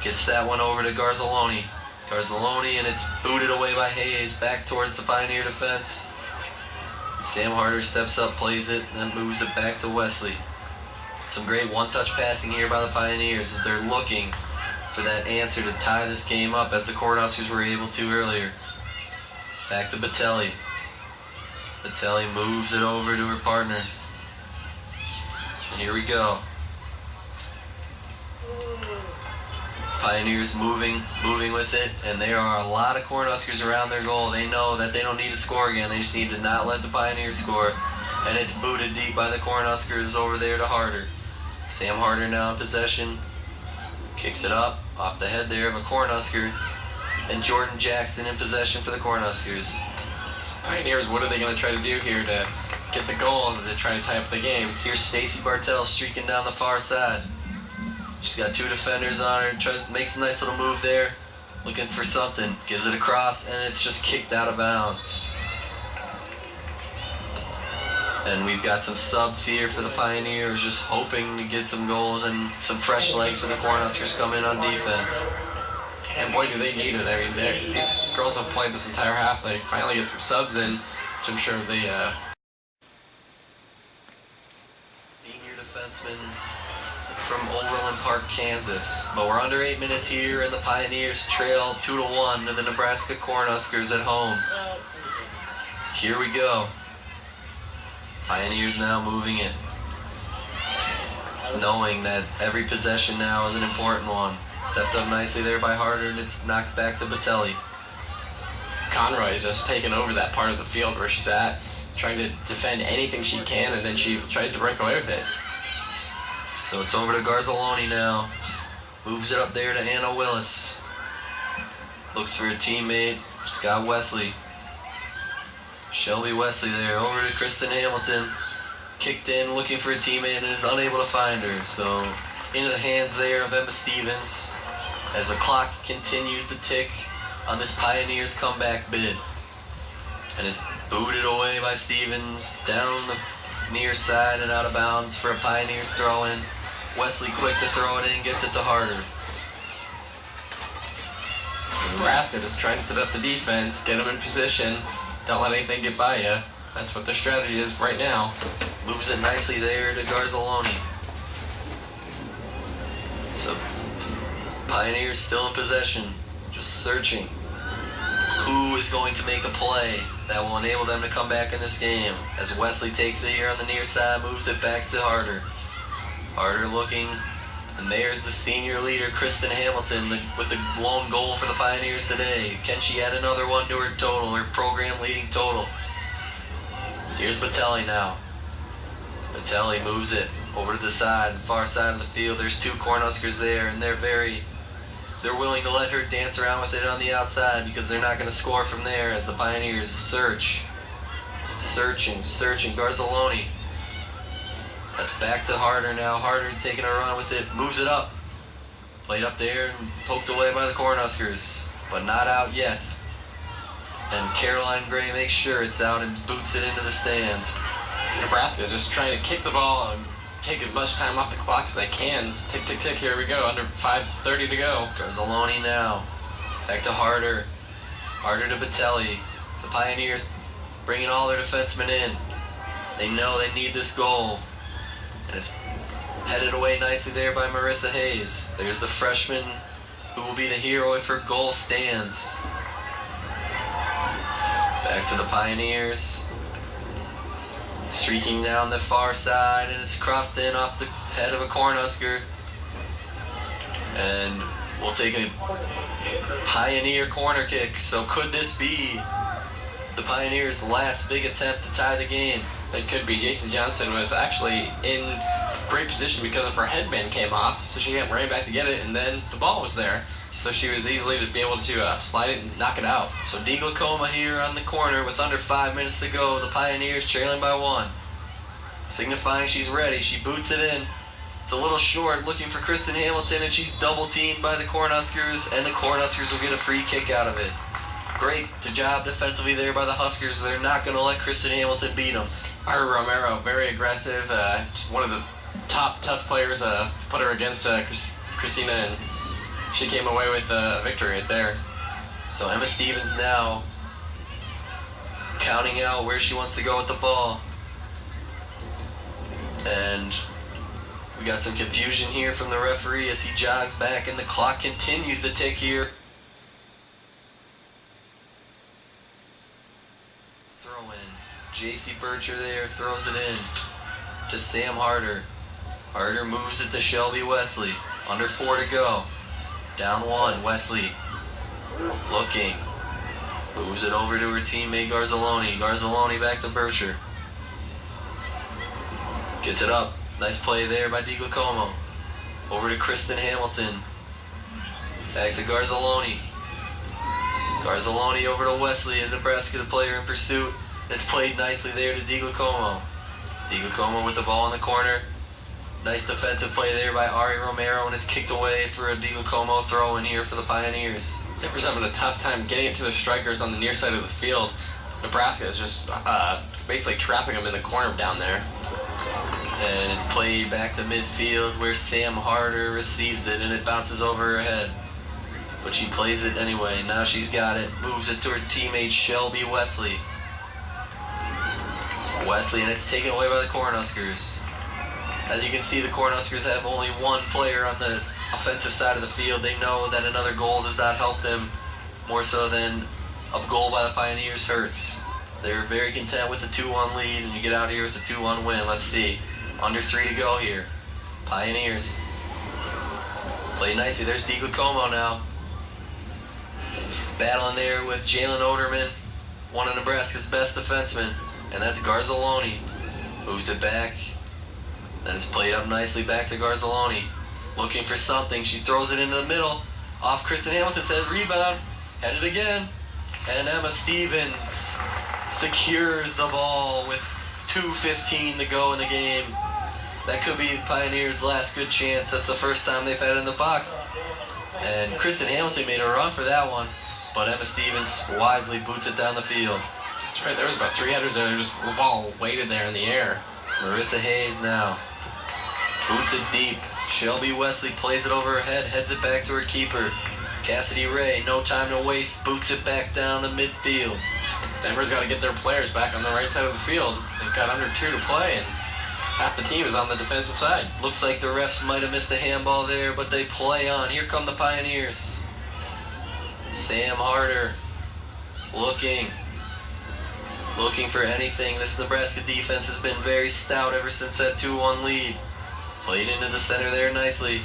Gets that one over to Garzaloni. Garzaloni, and it's booted away by Hayes. Back towards the Pioneer defense. Sam Harder steps up, plays it, and then moves it back to Wesley. Some great one-touch passing here by the Pioneers as they're looking for that answer to tie this game up, as the Cornhuskers were able to earlier. Back to Batelli. Batelli moves it over to her partner. And here we go. Pioneers moving with it, and there are a lot of Cornhuskers around their goal. They know that they don't need to score again. They just need to not let the Pioneers score. And it's booted deep by the Cornhuskers over there to Harder. Sam Harder now in possession. Kicks it up off the head there of a Cornhusker. And Jordan Jackson in possession for the Cornhuskers. Pioneers, what are they going to try to do here to get the goal to try to tie up the game? Here's Stacy Bartell streaking down the far side. She's got two defenders on her. Makes a nice little move there. Looking for something. Gives it across, and it's just kicked out of bounds. And we've got some subs here for the Pioneers, just hoping to get some goals and some fresh legs when the Cornhuskers come in on defense. And boy, do they need it. I mean, these girls have played this entire half. They finally get some subs in, which I'm sure they... Senior defenseman from Overland Park, Kansas. But we're under 8 minutes here, and the Pioneers trail 2-1 to the Nebraska Cornhuskers at home. Here we go. Pioneers now moving it, knowing that every possession now is an important one. Stepped up nicely there by Harder, and it's knocked back to Batelli. Conroy is just taking over that part of the field where she's at, trying to defend anything she can, and then she tries to break away with it. So it's over to Garzaloni now. Moves it up there to Anna Willis. Looks for a teammate, Scott Wesley. Shelby Wesley there, over to Kristen Hamilton. Kicked in, looking for a teammate, and is unable to find her. So into the hands there of Emma Stevens as the clock continues to tick on this Pioneers comeback bid. And is booted away by Stevens down the near side and out of bounds for a Pioneers throw-in. Wesley quick to throw it in, gets it to Harder. Nebraska just trying to set up the defense, get them in position. Don't let anything get by you. That's what their strategy is right now. Moves it nicely there to Garzaloni. So, Pioneers still in possession, just searching. Who is going to make the play that will enable them to come back in this game? As Wesley takes it here on the near side, moves it back to Harder. Harder looking, and there's the senior leader, Kristen Hamilton, with the lone goal for the Pioneers today. Can she add another one to her total, her program leading total? Here's Batelli now. Batelli moves it over to the side, far side of the field. There's two Cornhuskers there, and they're willing to let her dance around with it on the outside because they're not going to score from there as the Pioneers searching. Garzaloni. That's back to Harder now. Harder taking a run with it, moves it up. Played up there and poked away by the Cornhuskers, but not out yet. And Caroline Gray makes sure it's out and boots it into the stands. Nebraska is just trying to kick the ball and take as much time off the clock as they can. Tick, tick, tick, here we go, under 5:30 to go. Garzaloni now. Back to Harder. Harder to Batelli. The Pioneers bringing all their defensemen in. They know they need this goal. And it's headed away nicely there by Marissa Hayes. There's the freshman who will be the hero if her goal stands. Back to the Pioneers. Streaking down the far side, and it's crossed in off the head of a Cornhusker. And we'll take a Pioneer corner kick. So could this be the Pioneers' last big attempt to tie the game? It could be. Jason Johnson was actually in great position because of her headband came off, so she ran back to get it, and then the ball was there. So she was easily to be able to slide it and knock it out. So DeGlacoma here on the corner with under 5 minutes to go. The Pioneers trailing by 1. Signifying she's ready. She boots it in. It's a little short, looking for Kristen Hamilton, and she's double-teamed by the Cornhuskers, and the Cornhuskers will get a free kick out of it. Great job defensively there by the Huskers. They're not going to let Kristen Hamilton beat them. Ira Romero, very aggressive, one of the top tough players to put her against Christina, and she came away with a victory right there. So Emma Stevens now counting out where she wants to go with the ball. And we got some confusion here from the referee as he jogs back, and the clock continues to tick here. Throw in. J.C. Bircher there throws it in to Sam Harder. Harder moves it to Shelby Wesley. Under 4 to go. Down 1, Wesley. Looking. Moves it over to her teammate Garzaloni. Garzaloni back to Bircher. Gets it up. Nice play there by DeGlacoma. Over to Kristen Hamilton. Back to Garzaloni. Garzaloni over to Wesley, a Nebraska player in pursuit. It's played nicely there to DeGlacoma. DeGlacoma with the ball in the corner. Nice defensive play there by Ari Romero, and it's kicked away for a DiGiacomo throw in here for the Pioneers. Denver's having a tough time getting it to the strikers on the near side of the field. Nebraska is just basically trapping them in the corner down there. And it's played back to midfield where Sam Harder receives it, and it bounces over her head. But she plays it anyway. Now she's got it. Moves it to her teammate Shelby Wesley. Wesley, and it's taken away by the Cornhuskers. As you can see, the Cornhuskers have only one player on the offensive side of the field. They know that another goal does not help them more so than a goal by the Pioneers hurts. They're very content with the 2-1 lead, and you get out here with a 2-1 win. Let's see. Under 3 to go here. Pioneers. Play nicely. There's DiGiacomo now. Battling there with Jalen Oderman, one of Nebraska's best defensemen. And that's Garzaloni. Moves it back. Then it's played up nicely back to Garzaloni. Looking for something. She throws it into the middle. Off Kristen Hamilton's head. Rebound. Headed again. And Emma Stevens secures the ball with 2:15 to go in the game. That could be Pioneers' last good chance. That's the first time they've had it in the box. And Kristen Hamilton made a run for that one. But Emma Stevens wisely boots it down the field. That's right. There was about 3 headers there. Just the ball weighted there in the air. Marissa Hayes now. Boots it deep. Shelby Wesley plays it over her head. Heads it back to her keeper. Cassidy Ray, no time to waste. Boots it back down to midfield. Denver's got to get their players back on the right side of the field. They've got under 2 to play, and half the team is on the defensive side. Looks like the refs might have missed a handball there, but they play on. Here come the Pioneers. Sam Harder looking for anything. This Nebraska defense has been very stout ever since that 2-1 lead. Played into the center there nicely.